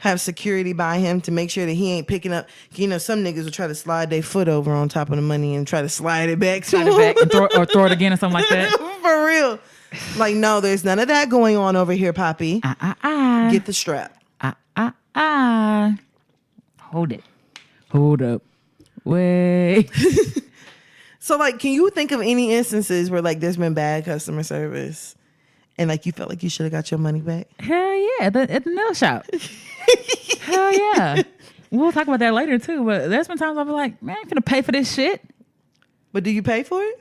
Have security by him to make sure that he ain't picking up. You know, some niggas will try to slide their foot over on top of the money and try to slide it back. Slide it back and throw it again or something like that. For real. Like, no, there's none of that going on over here, Poppy. Get the strap. Hold it. Hold up. Wait. So, like, can you think of any instances where, like, there's been bad customer service and, like, you felt like you should have got your money back? Hell yeah, at the nail shop. Hell yeah. We'll talk about that later too, but there's been times I'll be like, man, I ain't finna pay for this shit. But do you pay for it?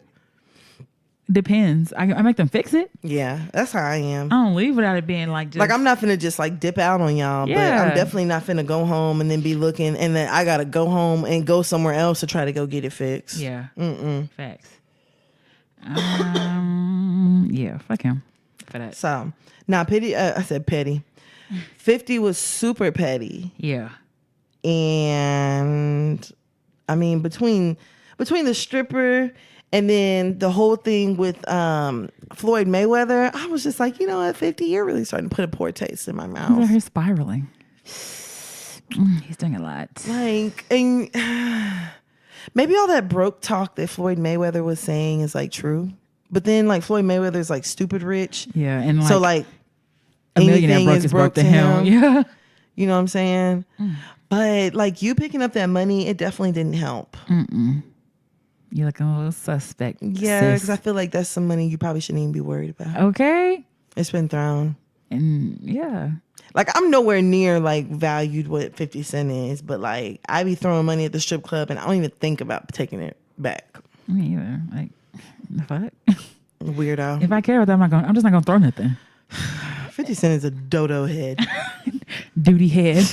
Depends. I make them fix it. Yeah, that's how I am. I don't leave without it being like just... Like, I'm not finna just, like, dip out on y'all, but Yeah. I'm definitely not finna go home and then be looking, and then I gotta go home and go somewhere else to try to go get it fixed. Yeah. Mm-mm. Facts. Yeah, fuck him for that. So, now, petty, I said petty. 50 was super petty. Yeah. And, I mean, between the stripper and then the whole thing with Floyd Mayweather, I was just like, you know what, 50, you're really starting to put a poor taste in my He's out mouth. here spiraling. He's doing a lot. Like, and maybe all that broke talk that Floyd Mayweather was saying is like true. But then, like, Floyd Mayweather's like stupid rich. Yeah, and like, So, like, a millionaire anything broke is his broke broke to to him. him. Yeah. You know what I'm saying? But, like, you picking up that money, it definitely didn't help. You're looking a little suspect. Yeah, sis. because I feel like that's some money you probably shouldn't even be worried about. Okay. It's been thrown. And yeah. Like, I'm nowhere near, like, valued what 50 Cent is, but, like, I be throwing money at the strip club and I don't even think about taking it back. Me either. Like, the fuck? Weirdo. If I care about that, I'm just not gonna throw nothing. 50 Cent is a dodo head. Duty head.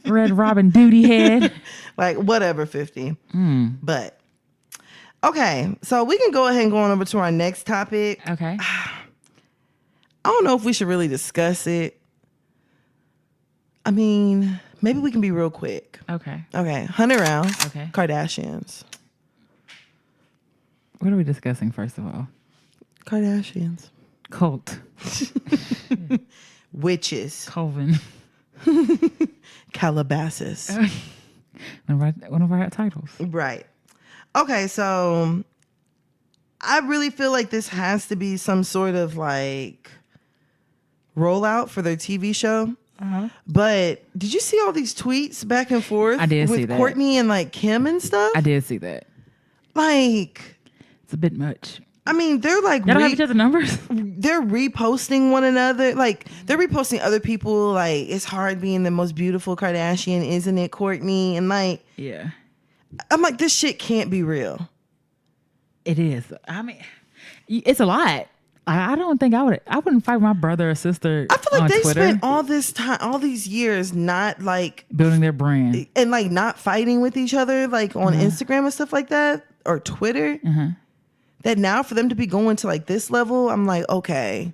Red Robin duty head. Like, whatever, 50. But, okay, so we can go ahead and go on over to our next topic. Okay. I don't know if we should really discuss it. I mean, maybe we can be real quick. Okay. Okay, 100 rounds. Okay. Kardashians. What are we discussing first of all? Kardashians. Cult. Witches. Coven. Calabasas. One of our titles. Right. Okay, so I really feel like this has to be some sort of like rollout for their TV show. But did you see all these tweets back and forth? I did with see that. Courtney and like Kim and stuff. I did see that. Like, It's a bit much. I mean, they're like Y'all don't have each other's numbers? they're reposting one another. Like, they're reposting other people. Like, it's hard being the most beautiful Kardashian, isn't it, Courtney? And like, Yeah. I'm like, this shit can't be real. It is. I mean, it's a lot. I don't think I wouldn't fight my brother or sister I feel like on they Twitter spent all this time, all these years, not like building their brand. and like not fighting with each other, like on Instagram and stuff like that, or Twitter. That now for them to be going to like this level, I'm like, okay,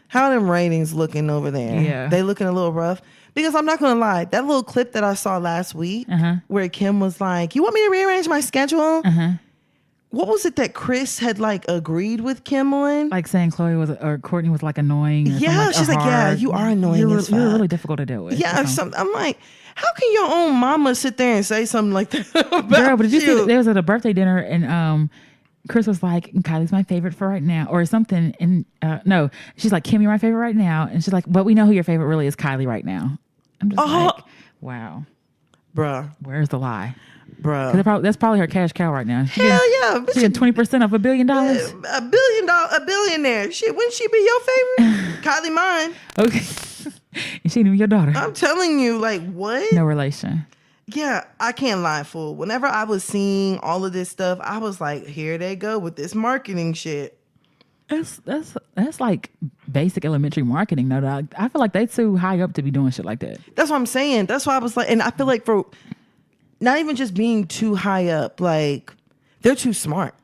how are them ratings looking over there? Yeah. They looking a little rough. Because I'm not gonna lie, that little clip that I saw last week where Kim was like, you want me to rearrange my schedule? What was it that Chris had like agreed with Kim on? Like saying Chloe was or Courtney was like annoying. Or Yeah, she's like, yeah, you are annoying You're, as you're fuck. really difficult to deal with. Yeah, I'm like, how can your own mama sit there and say something like that about Girl, but did you see there was at a birthday dinner and Chris was like, Kylie's my favorite for right now, or something. And no, she's like, Kim, you're my favorite right now. And she's like, but we know who your favorite really is, Kylie, right now. I'm just like, wow, Bruh, where's the lie? 'Cause bruh. that's probably her cash cow right now. Hell yeah. She getting 20% of $1 billion. A billionaire. Shit, wouldn't she be your favorite? Kylie mine. Okay. And she ain't even your daughter. I'm telling you, like, what? No relation. Yeah, I can't lie, fool. Whenever I was seeing all of this stuff, I was like, here they go with this marketing shit. That's like basic elementary marketing, though. Dog. I feel like they too high up to be doing shit like that. That's what I'm saying. That's why I was like, and I feel like for not even just being too high up, like, they're too smart.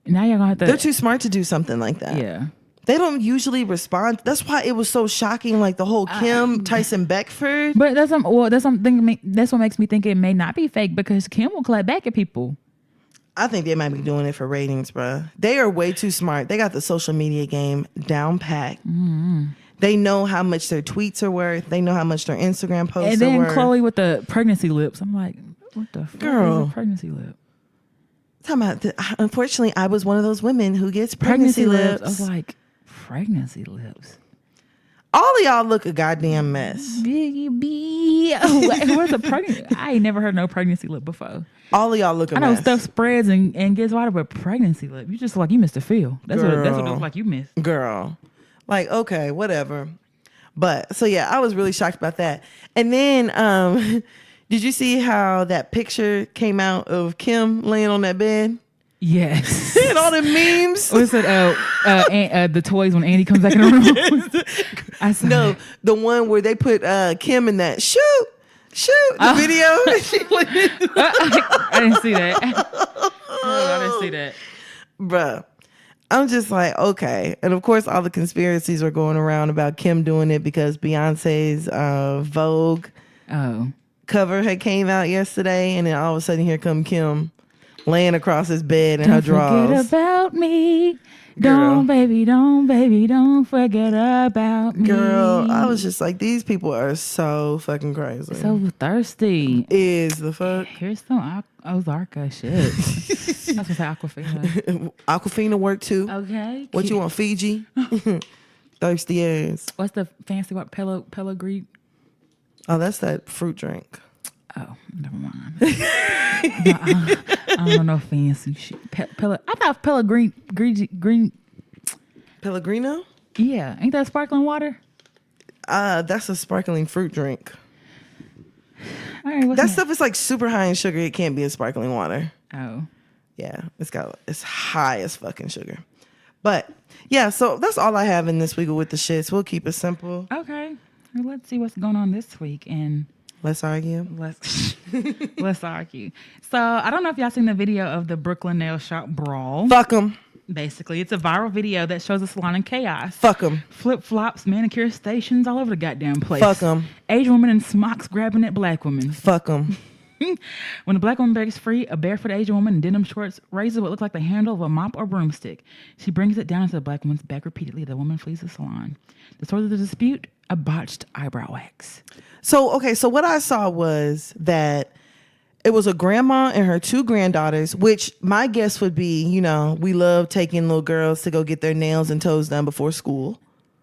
Now you're gonna have to. They're too smart to do something like that. Yeah. They don't usually respond. That's why it was so shocking, like the whole Kim Tyson Beckford. But that's something. That's what makes me think it may not be fake because Kim will clap back at people. I think they might be doing it for ratings, bro. They are way too smart. They got the social media game down pat. They know how much their tweets are worth. They know how much their Instagram posts And then are worth. Chloe with the pregnancy lips. I'm like, what the fuck Girl. is a pregnancy lip? Talking about unfortunately, I was one of those women who gets pregnancy lips. I was like, pregnancy lips. All of y'all look a goddamn mess. Biggie B. Where's a pregnancy? I ain't never heard no pregnancy lip before. All of y'all look a I know mess. stuff spreads and gets wider, but pregnancy lip, you just look like you missed a feel. That's what it looks like you missed. Girl. Like, okay, whatever. But so yeah, I was really shocked about that. And then did you see how that picture came out of Kim laying on that bed? Yes. And all the memes. What's it? The toys when Andy comes back in the room. I saw No, that. the one where they put Kim in that shoot the video. I didn't see that. I didn't see that. Bruh. I'm just like, okay. And of course, all the conspiracies are going around about Kim doing it because Beyonce's Vogue cover had came out yesterday. And then all of a sudden, here come Kim laying across his bed in her drawers. Don't forget about me. Girl. Don't, baby, don't forget about me. Girl, I was just like, these people are so fucking crazy. so thirsty. Is the fuck? Here's some Ozarka shit. I was gonna say Aquafina. Aquafina work too. Okay. What you want, Fiji? Thirsty ass. What's the fancy what? Pellegrini? Oh, that's that fruit drink. Oh, never mind. No, I don't know fancy shit. I thought green. Pellegrino? Yeah, ain't that sparkling water? That's a sparkling fruit drink. All right, what's That stuff is like super high in sugar. It can't be a sparkling water. Oh, Yeah, it's high as fucking sugar. But yeah, so that's all I have in this week with the shits. We'll keep it simple. okay. Well, let's see what's going on this week and Let's argue. let's argue. So I don't know if y'all seen the video of the Brooklyn nail shop brawl. Fuck them. Basically, it's a viral video that shows a salon in chaos. Fuck them. Flip flops, manicure stations all over the goddamn place. Fuck 'em. Asian woman in smocks grabbing at black women. Fuck them. When the black woman breaks free, a barefoot Asian woman in denim shorts raises what looks like the handle of a mop or broomstick. She brings it down into the black woman's back repeatedly. The woman flees the salon. The source of the dispute: a botched eyebrow wax. So, okay, so what I saw was that it was a grandma and her two granddaughters, which my guess would be, you know, we love taking little girls to go get their nails and toes done before school.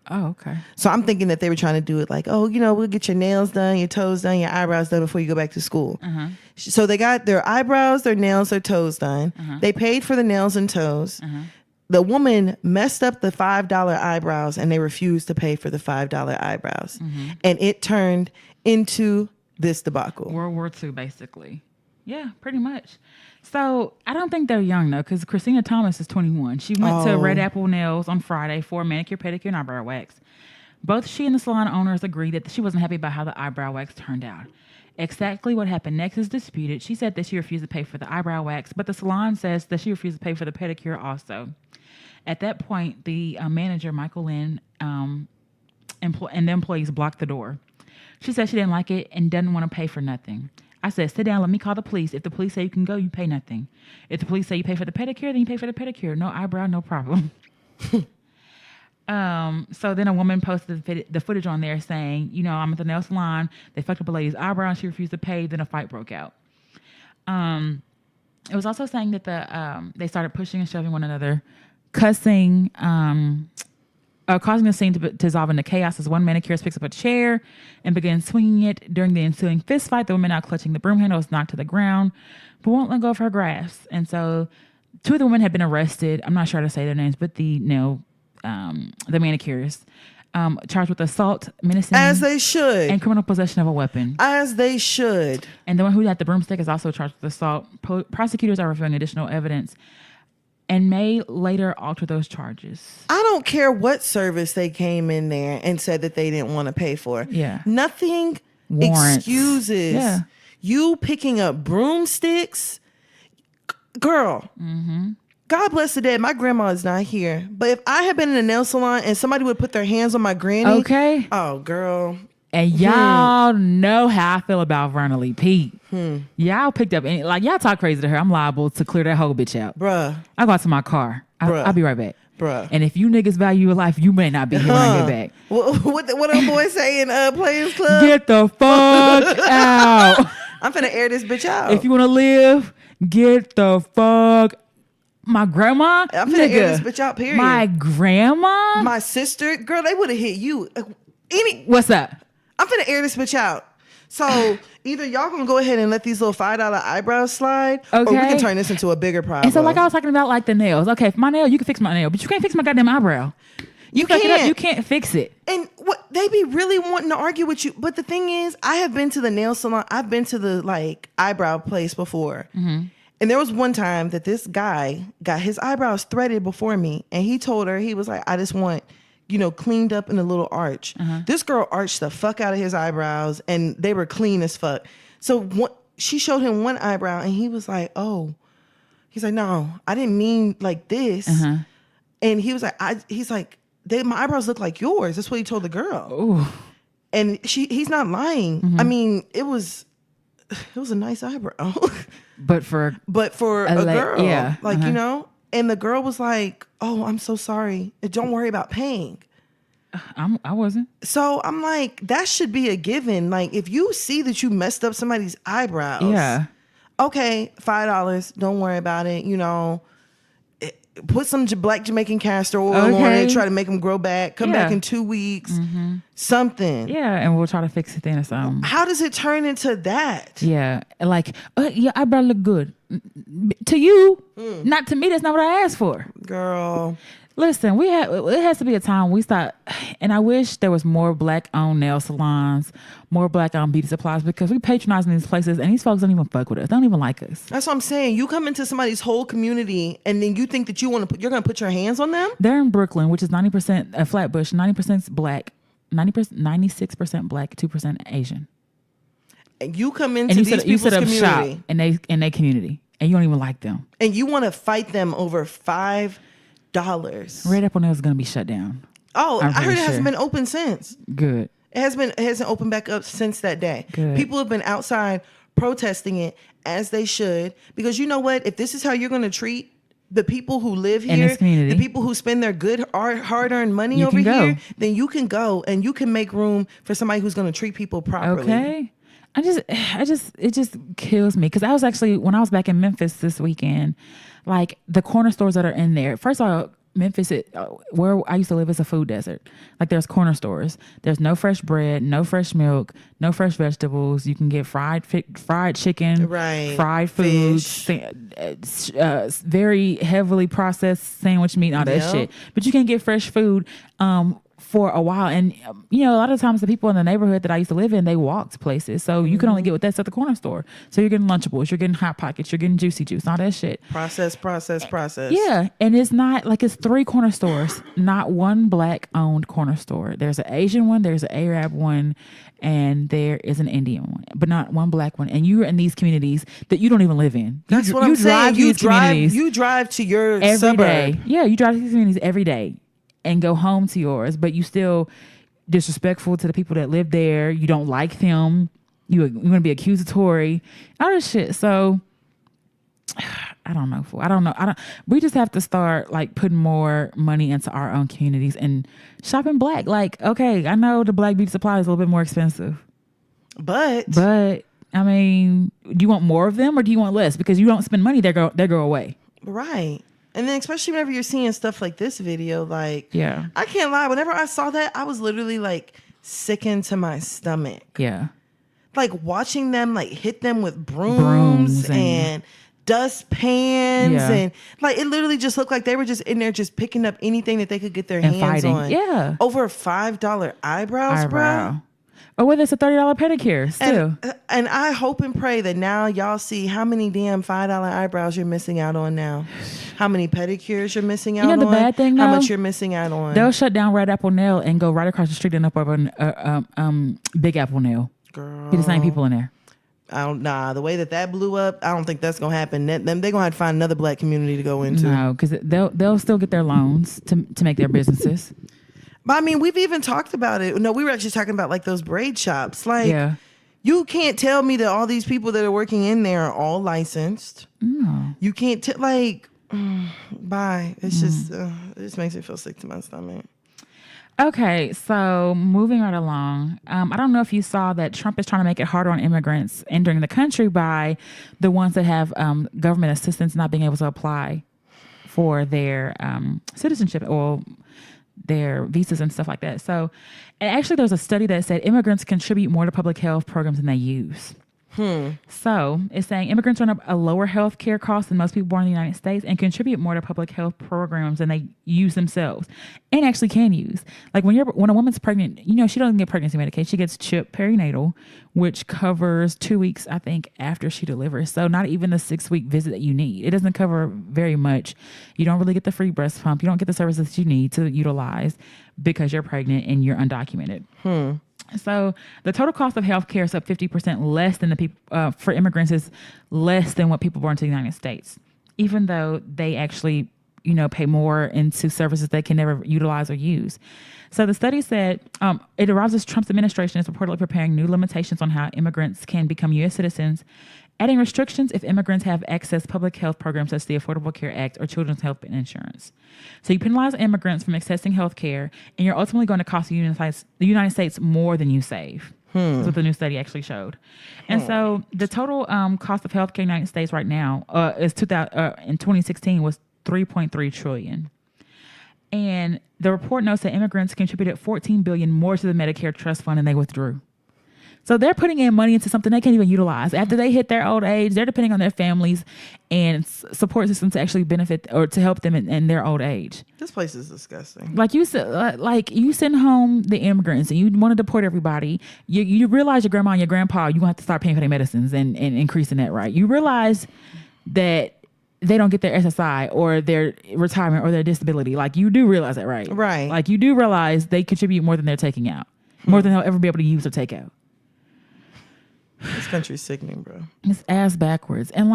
Oh, okay. So I'm thinking that they were trying to do it like, oh, you know, we'll get your nails done, your toes done, your eyebrows done before you go back to school. Uh-huh. So they got their eyebrows, their nails, their toes done. Uh-huh. They paid for the nails and toes. Uh-huh. The woman messed up the $5 eyebrows and they refused to pay for the $5 eyebrows. Mm-hmm. And it turned into this debacle. World War II, basically. Yeah, pretty much. So I don't think they're young though, because Christina Thomas is 21. She went to Red Apple Nails on Friday for a manicure, pedicure, and eyebrow wax. Both she and the salon owners agreed that she wasn't happy about how the eyebrow wax turned out. Exactly what happened next is disputed. She said that she refused to pay for the eyebrow wax, but the salon says that she refused to pay for the pedicure also. At that point, the manager, Michael Lynn, and the employees blocked the door. She said she didn't like it and doesn't want to pay for nothing. I said, sit down, let me call the police. If the police say you can go, you pay nothing. If the police say you pay for the pedicure, then you pay for the pedicure. No eyebrow, no problem. So then a woman posted the footage on there saying, you know, I'm at the nail salon. They fucked up a lady's eyebrow and she refused to pay. Then a fight broke out. It was also saying that they started pushing and shoving one another, cussing, causing the scene to dissolve into chaos as one manicurist picks up a chair and begins swinging it. During the ensuing fist fight, the woman now clutching the broom handle is knocked to the ground, but won't let go of her grasp. And so two of the women had been arrested. I'm not sure how to say their names, but the manicurists, charged with assault, menacing, As they should. and criminal possession of a weapon. As they should. And the one who had the broomstick is also charged with assault. Prosecutors are reviewing additional evidence and may later alter those charges. I don't care what service they came in there and said that they didn't want to pay for. Yeah. Nothing Warrants. excuses Yeah. you picking up broomsticks. Girl, God bless the dead. My grandma is not here. But if I had been in a nail salon and somebody would put their hands on my granny. Okay. Oh, girl. And y'all know how I feel about Verna Lee Pete. Y'all picked up any, like, y'all talk crazy to her. I'm liable to clear that whole bitch out. Bruh. I go out to my car. I'll be right back. Bruh. And if you niggas value your life, you may not be here when I get back. What them boys say in Players Club? Get the fuck out. I'm finna air this bitch out. If you want to live, get the fuck. My grandma? I'm finna air this bitch out, period. My grandma? My sister, girl, they would have hit you. What's up? I'm finna air this bitch out. So either y'all gonna go ahead and let these little $5 eyebrows slide, or we Okay. can turn this into a bigger problem. And so, like I was talking about, like the nails. Okay, for my nail, you can fix my nail, but you can't fix my goddamn eyebrow. You fuck it up, can't. you can't fix it. And what they be really wanting to argue with you. But the thing is, I have been to the nail salon. I've been to the like eyebrow place before. And there was one time that this guy got his eyebrows threaded before me. And he told her, he was like, I just want, cleaned up in a little arch. This girl arched the fuck out of his eyebrows and they were clean as fuck. So she showed him one eyebrow and he was like, oh, he's like, no, I didn't mean like this. And he was like, my eyebrows look like yours. That's what he told the girl. Ooh. And he's not lying. I mean, it was a nice eyebrow. But for a girl, yeah. like, and the girl was like, oh, I'm so sorry. Don't worry about paying. I wasn't. So I'm like, that should be a given. Like, if you see that you messed up somebody's eyebrows, Yeah. okay, $5, don't worry about it. Put some black Jamaican castor oil on it, try to make them grow back, come back in 2 weeks, something. Yeah, and we'll try to fix it then or something. How does it turn into that? Yeah, like, your eyebrow look good. To you, not to me, that's not what I asked for. Girl. Listen, it has to be a time we start, and I wish there was more black-owned nail salons, more black-owned beauty supplies, because we patronizing these places, and these folks don't even fuck with us. They don't even like us. That's what I'm saying. You come into somebody's whole community, and then you think that you're gonna put your hands on them? They're in Brooklyn, which is 90% Flatbush, 90% black, 96% black, 2% Asian. And you come into And these people's community, shop in they community, and you don't even like them. and you want to fight them over $5. Red Apple Nail is gonna be shut down. Oh, I heard it sure. hasn't been open since. Good. It hasn't opened back up since that day. Good. People have been outside protesting it, as they should, because you know what? If this is how you're going to treat the people who live In here, this community. the people who spend their good hard-earned money You over can go. here, then you can go and you can make room for somebody who's going to treat people properly. Okay. It just kills me, because I was actually, when I was back in Memphis this weekend, like the corner stores that are in there. First of all, Memphis, where I used to live, is a food desert. Like, there's corner stores. There's no fresh bread, no fresh milk, no fresh vegetables. You can get fried chicken, Right. fried foods, very heavily processed sandwich meat, all that Yep. shit. But you can get fresh food for a while. And, a lot of times the people in the neighborhood that I used to live in, they walked places. So you can only get what that's at the corner store. So you're getting Lunchables, you're getting Hot Pockets, you're getting Juicy Juice, all that shit. Process. Yeah. And it's not like, it's 3 corner stores, not one black owned corner store. There's an Asian one, there's an Arab one, and there is an Indian one, but not one black one. And you're in these communities that you don't even live in. That's what I'm saying. You drive to your every suburb. day. Yeah, you drive to these communities every day and go home to yours, but you still disrespectful to the people that live there. You don't like them. You're going to be accusatory, all this shit. So I don't know. We just have to start like putting more money into our own communities and shopping black. Like, okay, I know the black beauty supply is a little bit more expensive, but I mean, do you want more of them or do you want less? Because you don't spend money, they go away. right. And then especially whenever you're seeing stuff like this video, like, Yeah. I can't lie. Whenever I saw that, I was literally like sickened to my stomach. Yeah. Like watching them like hit them with brooms and dust pans. Yeah. And like, it literally just looked like they were just in there just picking up anything that they could get their And hands fighting. on. Yeah. Over $5 eyebrows, bro. Or whether it's a $30 pedicure still. And I hope and pray that now y'all see how many damn $5 eyebrows you're missing out on now. How many pedicures you're missing out on. The bad thing, how though? much you're missing out on. They'll shut down Red Apple Nail and go right across the street and up over Big Apple Nail. Girl. Be the same people in there. The way that blew up, I don't think that's gonna happen. They're gonna have to find another black community to go into. No, because they'll still get their loans to make their businesses. But I mean, we've even talked about it. No, we were actually talking about like those braid shops. Like, Yeah. you can't tell me that all these people that are working in there are all licensed. No. You can't bye. It's just it just makes me feel sick to my stomach. Okay, so moving right along. I don't know if you saw that Trump is trying to make it harder on immigrants entering the country by the ones that have government assistance not being able to apply for their citizenship or their visas and stuff like that. So, and actually, there's a study that said immigrants contribute more to public health programs than they use. So it's saying immigrants run up a lower health care cost than most people born in the United States and contribute more to public health programs than they use themselves and actually can use. Like when a woman's pregnant, she doesn't get pregnancy medication. She gets CHIP perinatal, which covers 2 weeks, I think, after she delivers. So not even the 6-week visit that you need. It doesn't cover very much. You don't really get the free breast pump. You don't get the services you need to utilize because you're pregnant and you're undocumented. So the total cost of healthcare is up 50% less than the people for immigrants is less than what people born to the United States, even though they actually, pay more into services they can never utilize or use. So the study said it arrives as Trump's administration is reportedly preparing new limitations on how immigrants can become U.S. citizens, adding restrictions if immigrants have access to public health programs such as the Affordable Care Act or Children's Health Insurance. So you penalize immigrants from accessing health care, and you're ultimately going to cost the United States more than you save. That's what the new study actually showed. And so the total cost of health care in the United States right now is in 2016 was $3.3 trillion. And the report notes that immigrants contributed $14 billion more to the Medicare trust fund than they withdrew. So they're putting in money into something they can't even utilize. After they hit their old age, they're depending on their families and support systems to actually benefit or to help them in their old age. This place is disgusting. Like you said, you send home the immigrants and you want to deport everybody. You realize your grandma and your grandpa, you're going to have to start paying for their medicines and increasing that, right? You realize that they don't get their SSI or their retirement or their disability. Like you do realize that, right? Right. Like you do realize they contribute more than they're taking out, more than they'll ever be able to use or take out. This country's sickening, bro. It's ass backwards. And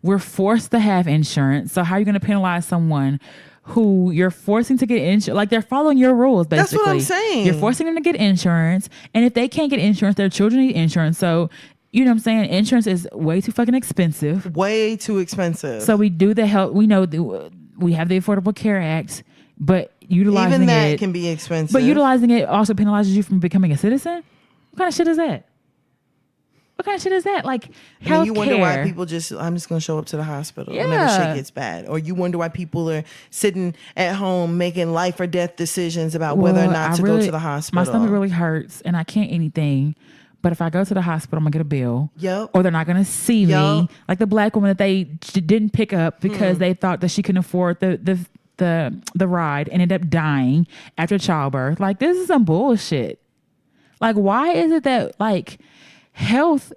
we're forced to have insurance. So how are you going to penalize someone who you're forcing to get insurance? Like they're following your rules, basically. That's what I'm saying. You're forcing them to get insurance. And if they can't get insurance, their children need insurance. So, you know what I'm saying? Insurance is way too fucking expensive. Way too expensive. So we do the health. We know we have the Affordable Care Act, but utilizing even that it can be expensive. But utilizing it also penalizes you from becoming a citizen? What kind of shit is that? What kind of shit is that? Like, healthcare. You wonder why people I'm just going to show up to the hospital whenever shit gets bad. Or you wonder why people are sitting at home making life or death decisions about whether or not to go to the hospital. My stomach really hurts and I can't eat anything. But if I go to the hospital, I'm going to get a bill. Yep. Or they're not going to see me. Like the black woman that they didn't pick up because they thought that she couldn't afford the ride and ended up dying after childbirth. Like, this is some bullshit. Like, why is it that, health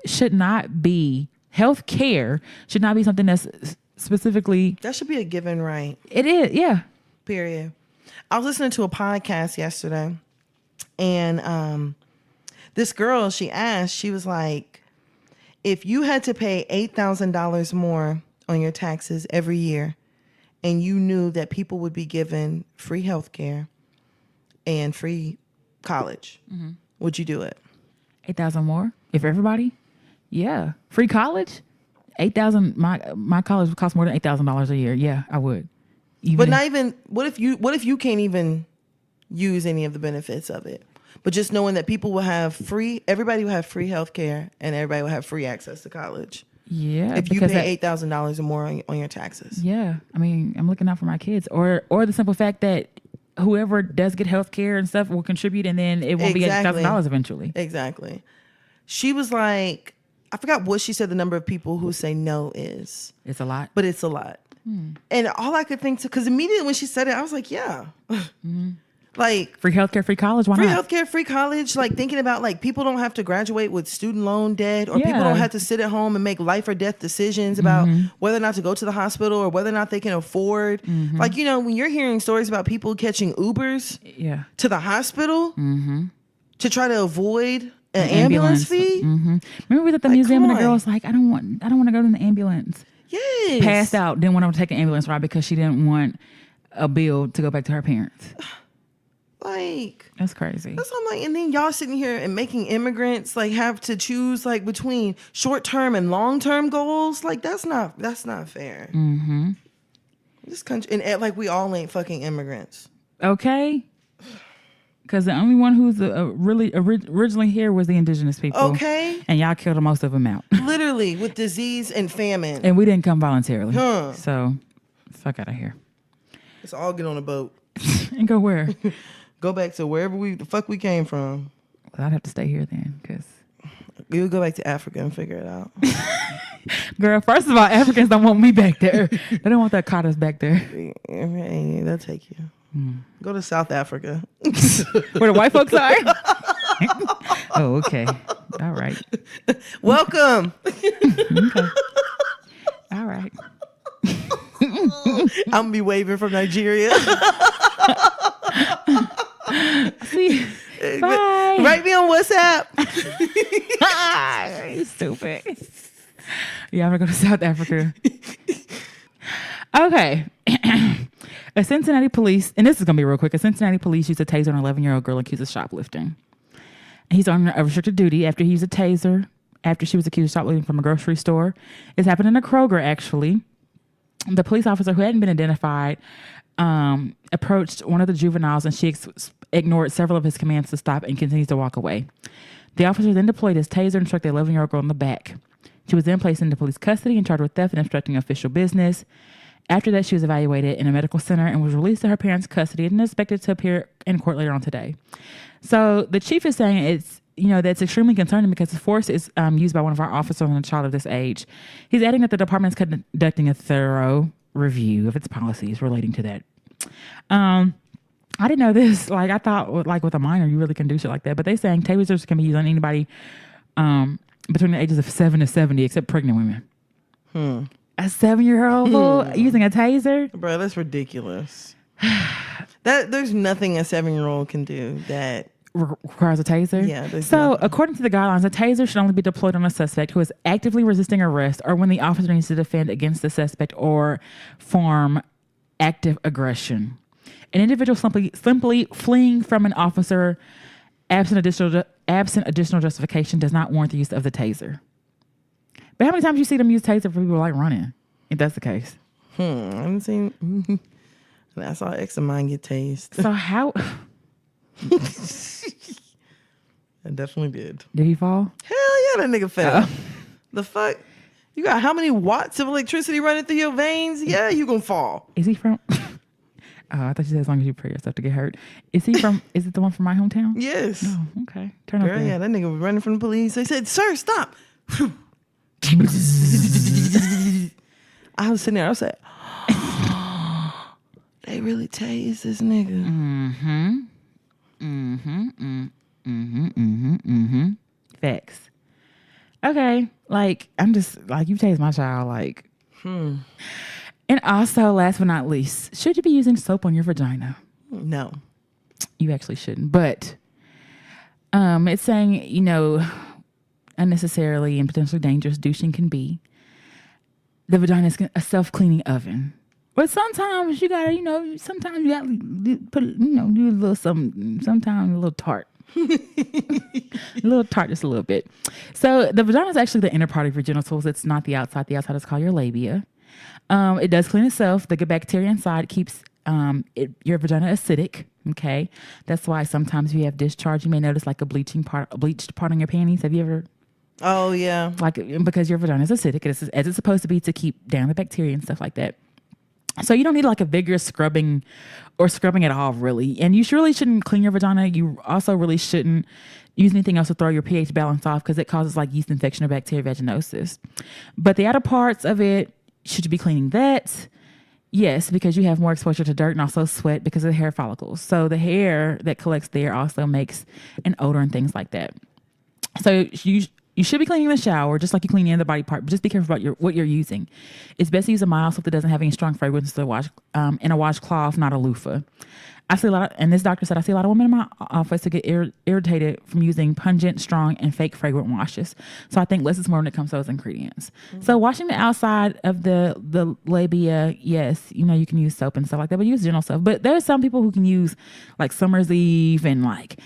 care should not be something that's specifically... That should be a given right. It is, yeah. Period. I was listening to a podcast yesterday, and this girl, she was like, if you had to pay $8,000 more on your taxes every year, and you knew that people would be given free health care and free college, would you do it? 8,000 more? If everybody? Yeah. Free college? 8,000. My college would cost more than $8,000 a year. Yeah, I would. What if you can't even use any of the benefits of it? But just knowing that people will have everybody will have free health care and everybody will have free access to college. Yeah. If you pay $8,000 or more on your taxes. Yeah. I mean, I'm looking out for my kids. Or the simple fact that whoever does get health care and stuff will contribute and then it won't be $8,000 eventually. Exactly. She was like, I forgot what she said the number of people who say no is. It's a lot. But it's a lot. And all I could think because immediately when she said it, I was like, yeah. Like free healthcare, free college. Why free not? Free healthcare, free college. Like thinking about people don't have to graduate with student loan debt, or people don't have to sit at home and make life or death decisions about whether or not to go to the hospital or whether or not they can afford. When you're hearing stories about people catching Ubers to the hospital to try to avoid an ambulance fee. Remember we was at the museum and the girl was like, I don't want to go in the ambulance. Yes. Passed out, didn't want to take an ambulance ride because she didn't want a bill to go back to her parents. That's crazy. That's what I'm like. And then y'all sitting here and making immigrants have to choose between short-term and long-term goals. That's not fair. This country, and we all ain't fucking immigrants. Okay. Because the only one who's really originally here was the indigenous people. Okay. And y'all killed most of them out. Literally, with disease and famine. And we didn't come voluntarily. So, fuck out of here. Let's all get on a boat. And go where? Go back to wherever the fuck we came from. Well, I'd have to stay here then, because We'll go back to Africa and figure it out. girl, first of all, Africans don't want me back there. They don't want that caught us back there. Hey, they'll take you. Go to South Africa. Where the white folks are? Oh, okay. All right. Welcome. Okay. All right. I'm gonna be waving from Nigeria. See, bye. Write me on WhatsApp. You stupid. Yeah, I'm gonna go to South Africa. Okay. A Cincinnati police, and this is gonna be real quick. A Cincinnati police used a taser on an 11-year-old girl accused of shoplifting. He's on a restricted duty after he used a taser after she was accused of shoplifting from a grocery store. It's happened in a Kroger, actually. The police officer, who hadn't been identified, approached one of the juveniles, and she ignored several of his commands to stop and continues to walk away. The officer then deployed his taser and struck the 11-year-old girl in the back. She was then placed into police custody and charged with theft and obstructing official business. After that, she was evaluated in a medical center and was released to her parents' custody and expected to appear in court later on today. So the chief is saying it's, that's extremely concerning because the force is used by one of our officers on a child of this age. He's adding that the department is conducting a thorough review of its policies relating to that. I didn't know this. Like, I thought, like, with a minor, you really can do shit like that. But they're saying tasers can be used on anybody between the ages of 7 to 70, except pregnant women. A 7-year-old using a taser? Bro, that's ridiculous. There's nothing a 7-year-old can do that requires a taser? Yeah. So, nothing. according to the guidelines, a taser should only be deployed on a suspect who is actively resisting arrest or when the officer needs to defend against the suspect or form active aggression. An individual simply fleeing from an officer absent additional justification does not warrant the use of the taser. But how many times you see them use taser for people like running? If that's the case. I haven't seen. I saw an ex of mine get tased. So how? I definitely did. Did he fall? Hell yeah, that nigga fell. The fuck? You got how many watts of electricity running through your veins? Yeah, you gonna fall. Is he from? I thought you said as long as you pray yourself to get hurt. Is he from? Is it the one from my hometown? Yes. Oh, okay. Turn up Girl, there. yeah, that nigga was running from the police. They said, "Sir, stop." I was sitting there. I was like, they really tased this nigga. Facts. Okay. Like, I'm just like, you tased my child. Like, And also, last but not least, should you be using soap on your vagina? No. You actually shouldn't. But it's saying, unnecessarily and potentially dangerous douching can be. The vagina is a self-cleaning oven. But sometimes you gotta, sometimes you gotta put, do a little something, sometimes a little tart. A little tart, just a little bit. So the vagina is actually the inner part of your genitals. It's not the outside. The outside is called your labia. It does clean itself. The good bacteria inside keeps your vagina acidic. Okay, that's why sometimes if you have discharge, you may notice like a bleached part on your panties. Have you ever? Oh yeah. Like, because your vagina is acidic, as it's supposed to be to keep down the bacteria and stuff like that. So you don't need like a vigorous scrubbing at all, really. And you really shouldn't clean your vagina. You also really shouldn't use anything else to throw your pH balance off because it causes like yeast infection or bacteria vaginosis. But the outer parts of it, should you be cleaning that? Yes, because you have more exposure to dirt and also sweat because of the hair follicles. So the hair that collects there also makes an odor and things like that. So you should be cleaning the shower just like you clean any other body part, but just be careful about what you're using. It's best to use a mild soap that doesn't have any strong fragrance to wash in a washcloth, not a loofah. I see and this doctor said, I see a lot of women in my office who get irritated from using pungent, strong, and fake fragrant washes. So I think less is more when it comes to those ingredients. So washing the outside of the labia, yes, you can use soap and stuff like that, but use gentle soap. But there's some people who can use like Summer's Eve and like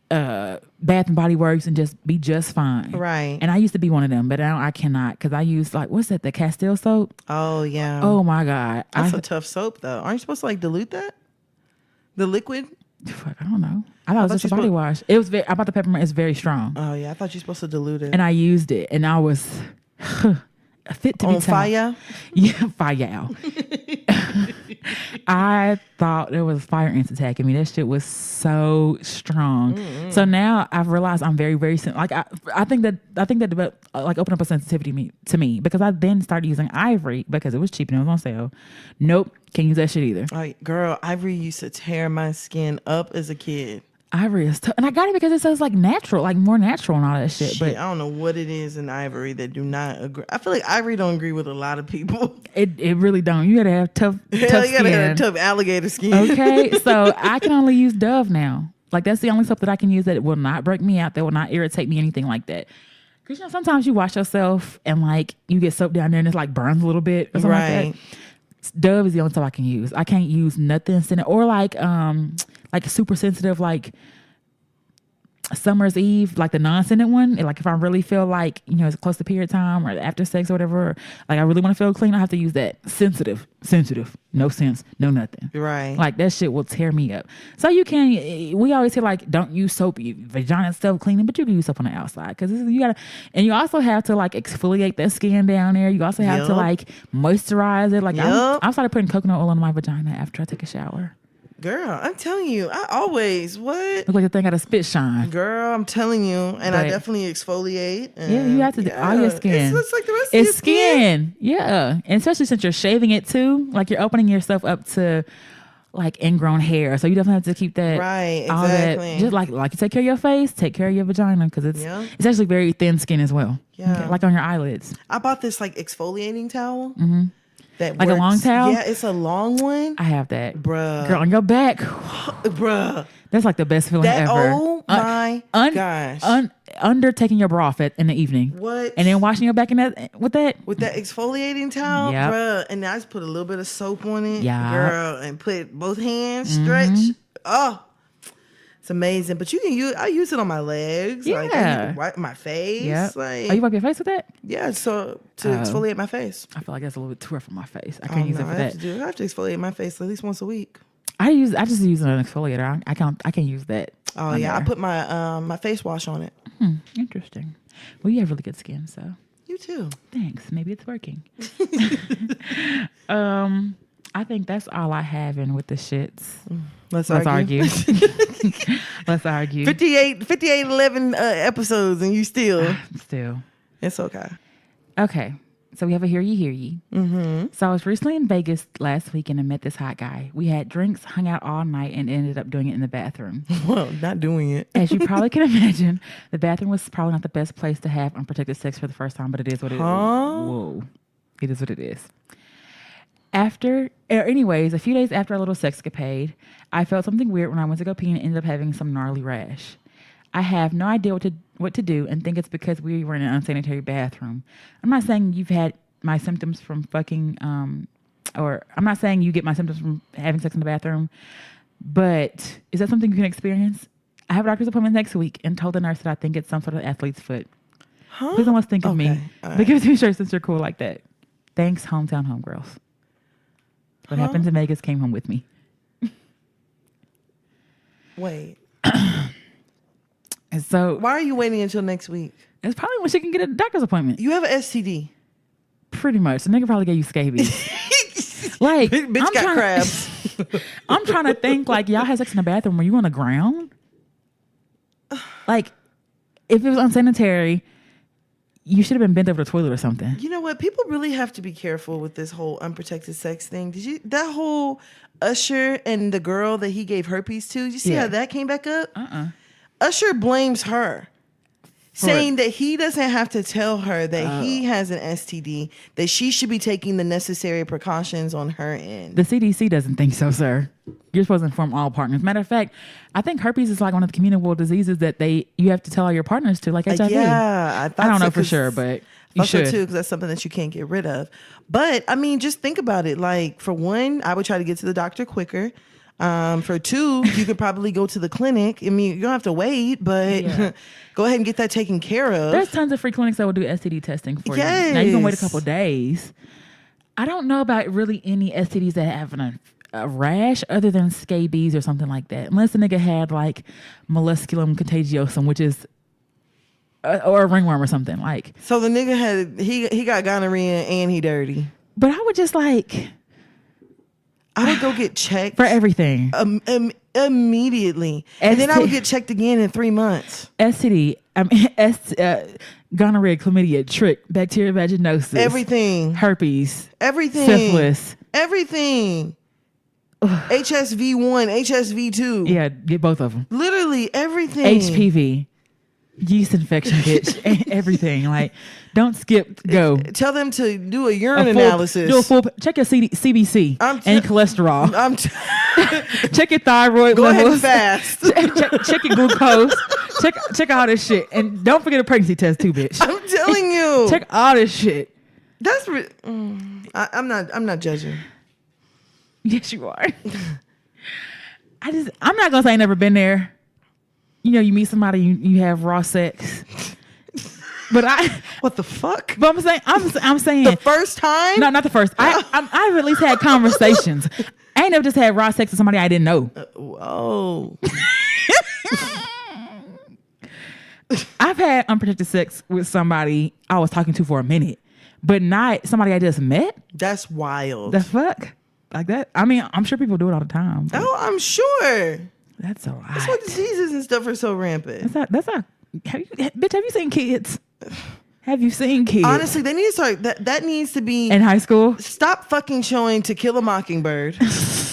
Bath and Body Works and just be just fine. Right. And I used to be one of them, but now I cannot because I use like, what's that, the Castile soap? Oh yeah. Oh my God. That's a tough soap though. Aren't you supposed to like dilute that? The liquid? Fuck, I don't know. I thought it was just a body wash. It was I bought the peppermint. It's very strong. Oh yeah, I thought you were supposed to dilute it. And I used it, and I was fit to be on fire. Yeah, fire. I thought there was fire ants attacking me. That shit was so strong. So now I've realized I'm very, very I think that like opened up a sensitivity to me because I then started using ivory because it was cheap and it was on sale. Nope, can't use that shit either. Girl, ivory used to tear my skin up as a kid. Ivory is tough. And I got it because it says like natural, like more natural and all that shit. But I don't know what it is in ivory that do not agree. I feel like ivory don't agree with a lot of people. It really don't. You gotta have tough You skin. gotta have tough alligator skin. Okay, so I can only use Dove now. Like that's the only soap that I can use that will not break me out, that will not irritate me, anything like that. Because sometimes you wash yourself and like you get soap down there and it's like burns a little bit or something like that. Dove is the only soap I can use. I can't use nothing scented or like super sensitive like Summer's Eve, like the non-scented one. Like if I really feel like, it's close to period time or after sex or whatever, like I really want to feel clean, I have to use that sensitive, no sense, no nothing. Right. Like that shit will tear me up. So we always hear like, don't use soap, vagina self-cleaning, but you can use soap on the outside because and you also have to like exfoliate that skin down there. You also have to like moisturize it. Like I started putting coconut oil on my vagina after I take a shower. Girl, I'm telling you, I always, look like the thing got a spit shine. Girl, I'm telling you, and I definitely exfoliate. Yeah, you have to do all your skin. It's like the rest of your skin. Yeah, and especially since you're shaving it too, like you're opening yourself up to like ingrown hair, so you definitely have to keep that right. All exactly. that, just like you take care of your face, take care of your vagina because it's actually very thin skin as well. Yeah, okay, like on your eyelids. I bought this like exfoliating towel. Mm-hmm. That like works. A long towel? Yeah, it's a long one. I have that. Bruh. Girl, on your back. Bruh. That's like the best feeling ever. Oh my gosh. Undertaking your bra off in the evening. What? And then washing your back with that exfoliating towel? Yep. Bruh. And I just put a little bit of soap on it. Yeah. Girl. And put both hands stretch. Oh. It's amazing. But I use it on my legs. Yeah. Like I even wipe my face. Yep. Like, you wipe your face with that? Yeah, so to exfoliate my face. I feel like that's a little bit too rough for my face. I can't use it for that. I have to exfoliate my face at least once a week. I just use an exfoliator. I can't use that. Oh yeah, I put my my face wash on it. Interesting. Well, you have really good skin, so. You too. Thanks. Maybe it's working. I think that's all I have in with the shits. Let's argue. Let's argue. 58 11 episodes and you still. It's okay. Okay. So we have a Hear Ye. Mm-hmm. So I was recently in Vegas last weekend and met this hot guy. We had drinks, hung out all night, and ended up doing it in the bathroom. Well, not doing it. As you probably can imagine, the bathroom was probably not the best place to have unprotected sex for the first time, but it is what it is. Whoa. It is what it is. Anyways, a few days after a little sexcapade, I felt something weird when I went to go pee and ended up having some gnarly rash. I have no idea what to do and think it's because we were in an unsanitary bathroom. I'm not saying you've had my symptoms from fucking, or I'm not saying you get my symptoms from having sex in the bathroom, but is that something you can experience? I have a doctor's appointment next week and told the nurse that I think it's some sort of athlete's foot. Please don't want to think of me. But give it to me straight since you're cool like that. Thanks, hometown homegirls. What happened in Vegas came home with me. Wait. And so why are you waiting until next week? It's probably when she can get a doctor's appointment. You have an STD. Pretty much. The nigga probably gave you scabies. Like, bitch got crabs. I'm trying to think, like, y'all had sex in the bathroom. Were you on the ground? Like, if it was unsanitary, you should have been bent over the toilet or something. You know what? People really have to be careful with this whole unprotected sex thing. That whole Usher and the girl that he gave herpes to, did you see how that came back up? Usher blames her, saying that he doesn't have to tell her that he has an STD, that she should be taking the necessary precautions on her end. The CDC doesn't think so, sir. You're supposed to inform all partners. Matter of fact, I think herpes is like one of the communicable diseases that you have to tell all your partners to, like HIV. Yeah, I don't know for sure, but you should. So too, because that's something that you can't get rid of. But I mean, just think about it. Like, for one, I would try to get to the doctor quicker. For two, you could probably go to the clinic. I mean, you don't have to wait, but go ahead and get that taken care of. There's tons of free clinics that will do STD testing for you. Now you can wait a couple of days. I don't know about really any STDs that have a rash other than scabies or something like that. Unless the nigga had like mollusculum contagiosum, which is or a ringworm or something like. So the nigga he got gonorrhea and he dirty. But I would just like, I would go get checked for everything. Immediately. And then I would get checked again in 3 months. STD, gonorrhea, chlamydia, trick, bacterial vaginosis. Everything. Herpes. Everything. Syphilis. Everything. HSV1, HSV2. Yeah, get both of them. Literally everything. HPV. Yeast infection, bitch. Everything. Like, don't skip. Go. Tell them to do a urine analysis. Do a full. Check your CBC and cholesterol. Check your thyroid Go levels. ahead and fast. check your glucose. check all this shit, and don't forget a pregnancy test too, bitch. I'm telling you. Check all this shit. That's. I'm not judging. Yes, you are. I'm not gonna say I never been there. You know, you meet somebody, you have raw sex. But what the fuck? But I'm saying the first time? No, not the first. I've at least had conversations. I ain't never just had raw sex with somebody I didn't know. Whoa. I've had unprotected sex with somebody I was talking to for a minute, but not somebody I just met. That's wild. The fuck? Like that? I mean, I'm sure people do it all the time. Oh, I'm sure. That's a lot. That's why diseases and stuff are so rampant. That's not. Bitch, have you seen kids? Have you seen kids? Honestly, they need to start. That needs to be in high school. Stop fucking showing To Kill a Mockingbird,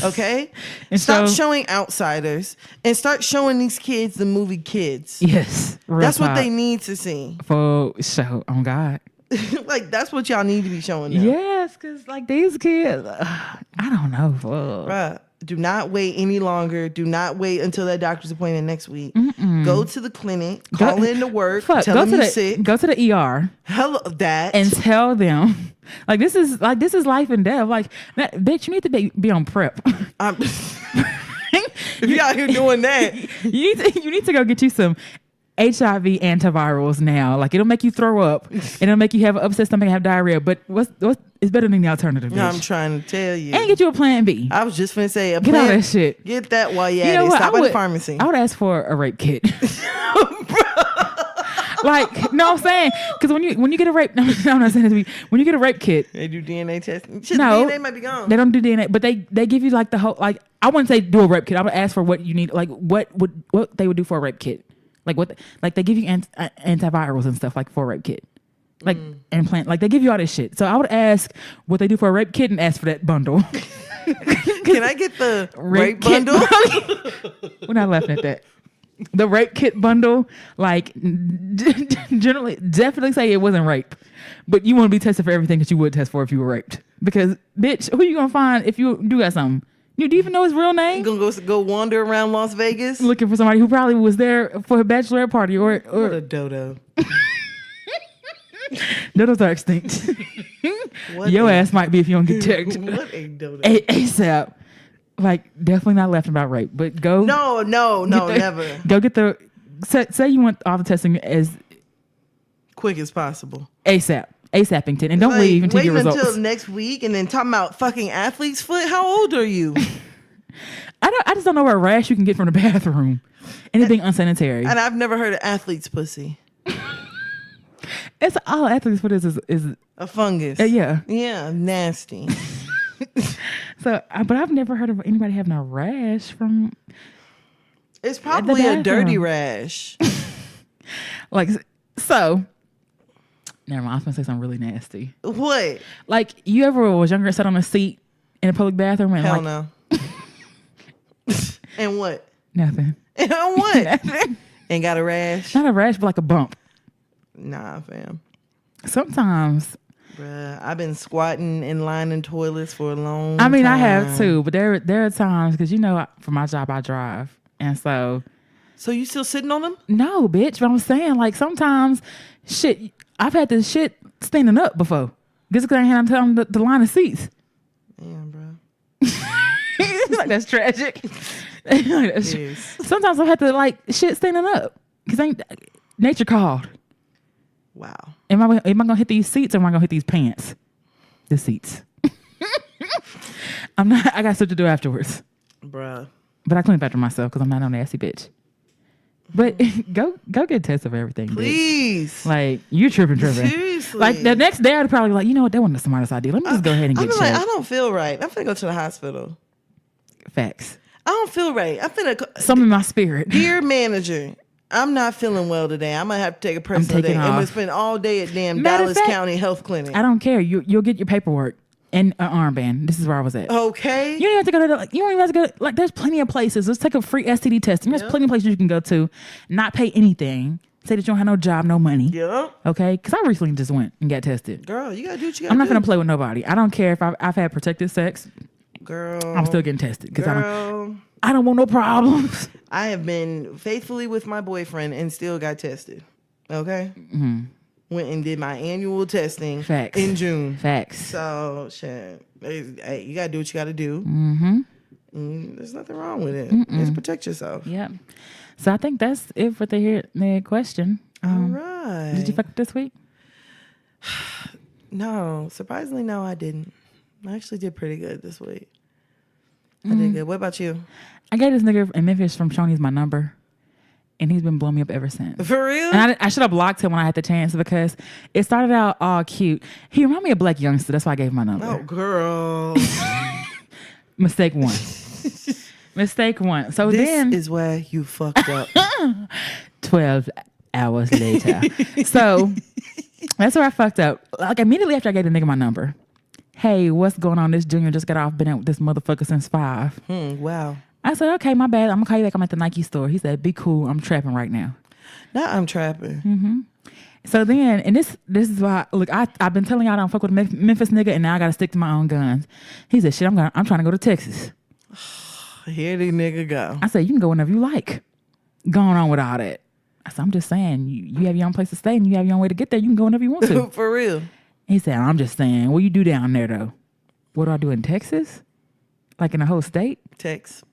okay? And stop showing Outsiders and start showing these kids the movie Kids. Yes, that's what they need to see. For sure. Oh God. Like that's what y'all need to be showing them. Yes, because like these kids, I don't know. Bruh, do not wait any longer. Do not wait until that doctor's appointment next week. Mm-mm. Go to the clinic. Call in to work. Tell them you're sick. Go to the ER. Hello, that and tell them like this is life and death. Like bitch, you need to be on prep. If you out here doing that, you need to go get you some HIV antivirals now. Like it'll make you throw up and it'll make you have an upset stomach and have diarrhea. But what's it's better than the alternative, bitch. I'm trying to tell you. And get you a plan B. I was just finna say get all that shit. Get that while you at it. Stop at the pharmacy. I would ask for a rape kit. Like, no, I'm saying, because when you get a rape, no, I'm not saying this to be, when you get a rape kit, they do DNA testing. Shit, no, the DNA might be gone. They don't do DNA, but they give you like the whole, like, I wouldn't say do a rape kit. I would ask for what you need, like what they would do for a rape kit, like like they give you antivirals and stuff like for a rape kit, like implant, like they give you all this shit. So I would ask what they do for a rape kit and ask for that bundle. Can I get the rape bundle? We're not laughing at that. The rape kit bundle, like generally, definitely say it wasn't rape, but you want to be tested for everything that you would test for if you were raped. Because, bitch, who you gonna find if you do got something? Do you even know his real name? You gonna go wander around Las Vegas looking for somebody who probably was there for a bachelorette party or what a dodo. Dodos are extinct. Your ass might be if you don't get checked. What a dodo. ASAP. Like, definitely not laughing about rape, but go. No, never. Go get the. Say you want all the testing as quick as possible. ASAPington, and don't leave until you get results. Until next week, and then talking about fucking athlete's foot. How old are you? I just don't know what rash you can get from the bathroom. Anything unsanitary. And I've never heard of athlete's pussy. It's all athlete's foot is a fungus. Yeah, nasty. So, but I've never heard of anybody having a rash from. It's probably a dirty rash. Like, so. Never mind. I was gonna say something really nasty. What? Like, you ever was younger and sat on a seat in a public bathroom and hell no. And what? Nothing. And what? Nothing. And got a rash? Not a rash, but like a bump. Nah, fam. Sometimes. Bruh, I've been squatting in lining toilets for a long time. I mean, I have too, but there are times, because, you know, for my job, I drive. And so. So you still sitting on them? No, bitch. But I'm saying, like, sometimes, shit, I've had this shit standing up before. Just because I ain't had time to line of seats. Damn, bro. Like, that's tragic. Sometimes I have to, like, shit standing up. Because nature called. Wow. Am I gonna hit these seats or am I gonna hit these pants? The seats. I'm not. I got stuff to do afterwards, bruh. But I clean up after myself because I'm not no nasty bitch. But go get tested for everything, please. Bitch. Like, you tripping. Seriously. Like, the next day I'd probably be like, you know what, that wasn't the smartest idea. Let me just go ahead and get checked. Like, I don't feel right. I'm finna go to the hospital. Facts. I don't feel right. I'm finna. Some in my spirit. Dear manager, I'm not feeling well today. I'm gonna have to take a personal day. taking I'm gonna off. spend all day at damn Matter of Dallas fact, County Health Clinic. I don't care. You'll get your paperwork and an armband. This is where I was at. Okay. You don't even have to go to you don't even have to go like there's plenty of places. Let's take a free STD test. There's plenty of places you can go to, not pay anything. Say that you don't have no job, no money. Yep. Okay? Because I recently just went and got tested. Girl, you gotta do what you gotta I'm not do. gonna play with nobody. I don't care if I've had protected sex. Girl. I'm still getting tested because Girl. I don't want no problems. I have been faithfully with my boyfriend and still got tested. Okay? Mm-hmm. Went and did my annual testing Facts. in June. Facts. So, shit. Hey, you gotta do what you gotta do. Mm-hmm. There's nothing wrong with it. Just protect yourself. Yep. So I think that's it for the question. All right. Did you fuck up this week? No. Surprisingly, no, I didn't. I actually did pretty good this week. I did good. What about you? I gave this nigga in Memphis from Shoney's my number, and he's been blowing me up ever since. For real? And I should have blocked him when I had the chance because it started out all cute. He reminded me of Black Youngster. That's why I gave him my number. Oh, girl. Mistake one. Mistake one. So This then is where you fucked up. 12 hours later. So that's where I fucked up. Like immediately after I gave the nigga my number. Hey, what's going on? This junior just got off, been out with this motherfucker since 5. Wow. I said, okay, my bad. I'm gonna call you back. I'm at the Nike store. He said, be cool. I'm trapping right now. Now I'm trapping. Mm-hmm. So then, and this is why, look, I've been telling y'all I don't fuck with a Memphis nigga, and now I gotta stick to my own guns. He said, shit, I'm trying to go to Texas. Here the nigga go. I said, you can go whenever you like. Going on with all that. I said, I'm just saying, you have your own place to stay and you have your own way to get there. You can go whenever you want to. For real. He said, I'm just saying, what you do down there though? What do I do in Texas? Like in the whole state? Text.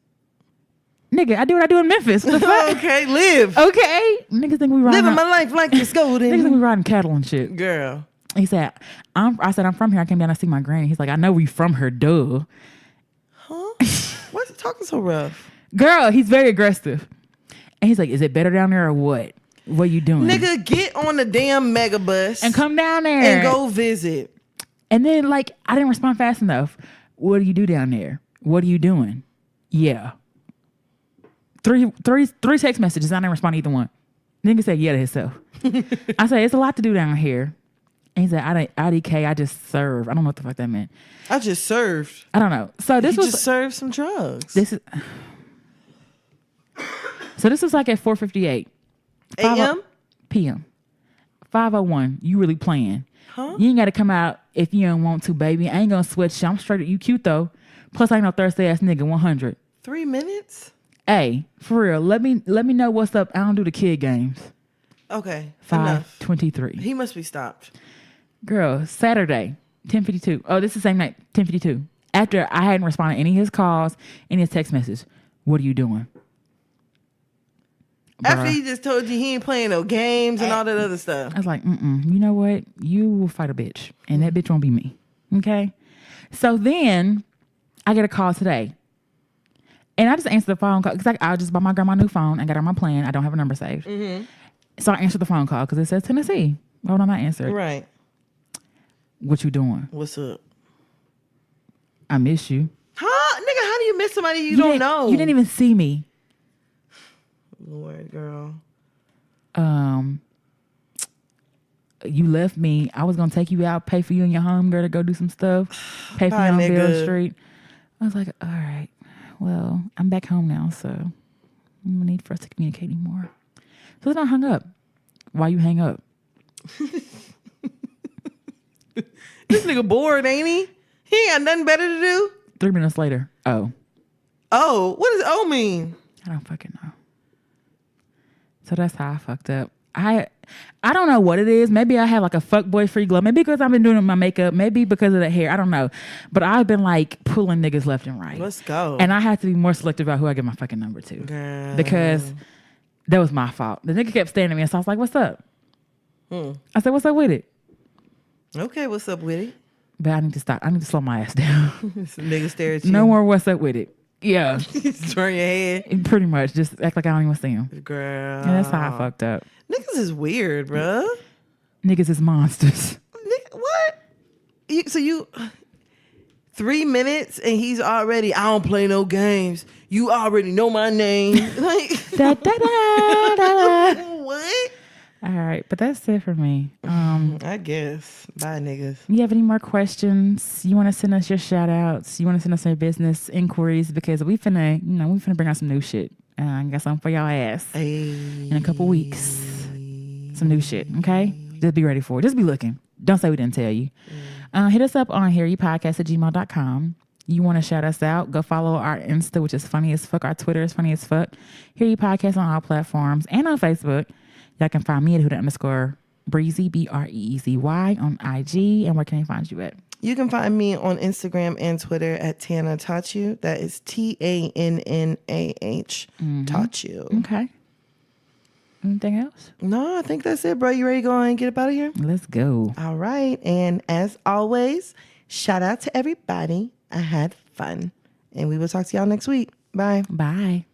Nigga, I do what I do in Memphis. What the fuck? Okay, live. Okay. Niggas think we riding. Living my life like it's Niggas think golden. we riding cattle and shit. Girl. He said, I said, I'm from here. I came down to see my granny. He's like, I know we from her, duh. Huh? Why's he talking so rough? Girl, he's very aggressive. And he's like, is it better down there or what? What you doing? Nigga, get on the damn megabus And come down there. and go visit. And then, like, I didn't respond fast enough. What do you do down there? What are you doing? Yeah. Three text messages. I didn't respond to either one. Nigga said yeah to himself. I said, it's a lot to do down here. And he said, IDK, I just serve. I don't know what the fuck that meant. I just served. I don't know. So this You was just served some drugs. this is so this was like at 4:58 AM? PM 5:01. You really playing? Huh? You ain't got to come out if you don't want to, baby. I ain't gonna sweat you. I'm straight. You cute though. Plus, I ain't no thirsty ass nigga. 100. 3 minutes? Hey, for real. Let me know what's up. I don't do the kid games. Okay. Enough. 5:23. He must be stopped. Girl, Saturday, 10:52. Oh, this is the same night, 10:52. After I hadn't responded to any of his calls, any of his text messages. What are you doing? After Bruh. he just told you he ain't playing no games and all that other stuff. I was like, you know what? You will fight a bitch, and that bitch won't be me. Okay? So then I get a call today. And I just answered the phone call because I just bought my grandma a new phone. I got her on my plan. I don't have a number saved. Mm-hmm. So I answered the phone call because it says Tennessee. Why would I not answer it? Right. What you doing? What's up? I miss you. Huh? Nigga, how do you miss somebody you don't didn't- know? You didn't even see me. Lord, girl. You left me. I was gonna take you out, pay for you and your homegirl to go do some stuff, pay for Bye, you on nigga. Bill Street. I was like, all right, well, I'm back home now, so no need for us to communicate anymore. So then I hung up. Why you hang up? This nigga bored, ain't he? He ain't got nothing better to do. 3 minutes later, oh, Oh, what does O mean? I don't fucking know. So that's how I fucked up. I don't know what it is. Maybe I have like a fuckboy free glow. Maybe because I've been doing my makeup. Maybe because of the hair. I don't know. But I've been like pulling niggas left and right. Let's go. And I have to be more selective about who I give my fucking number to. Girl. Because that was my fault. The nigga kept staring at me, and so I was like, what's up? I said, what's up with it? Okay, what's up with it? But I need to stop. I need to slow my ass down. Some nigga stare at you. No more what's up with it. Yeah. Turn your head. Pretty much. Just act like I don't even see him. Girl. And that's how I fucked up. Niggas is weird, bruh. Niggas is monsters. What? 3 minutes and he's already, I don't play no games. You already know my name. Like, Da, da, da, da, da. what? All right, but that's it for me. I guess. Bye, niggas. You have any more questions? You want to send us your shout outs? You want to send us your business inquiries? Because we finna bring out some new shit. I got something for y'all ass in a couple weeks. Some new shit, okay? Just be ready for it. Just be looking. Don't say we didn't tell you. Hit us up on hearyoupodcast@gmail.com. You want to shout us out? Go follow our Insta, which is funny as fuck. Our Twitter is funny as fuck. Hear You Podcast on all platforms and on Facebook. Y'all can find me at @Breezy, BREEZY on IG. And where can they find you at? You can find me on Instagram and Twitter at Tana Taught You. That is TANNAH. Taught You. Okay. Anything else? No, I think that's it, bro. You ready to go and get up out of here? Let's go. All right. And as always, shout out to everybody. I had fun. And we will talk to y'all next week. Bye. Bye.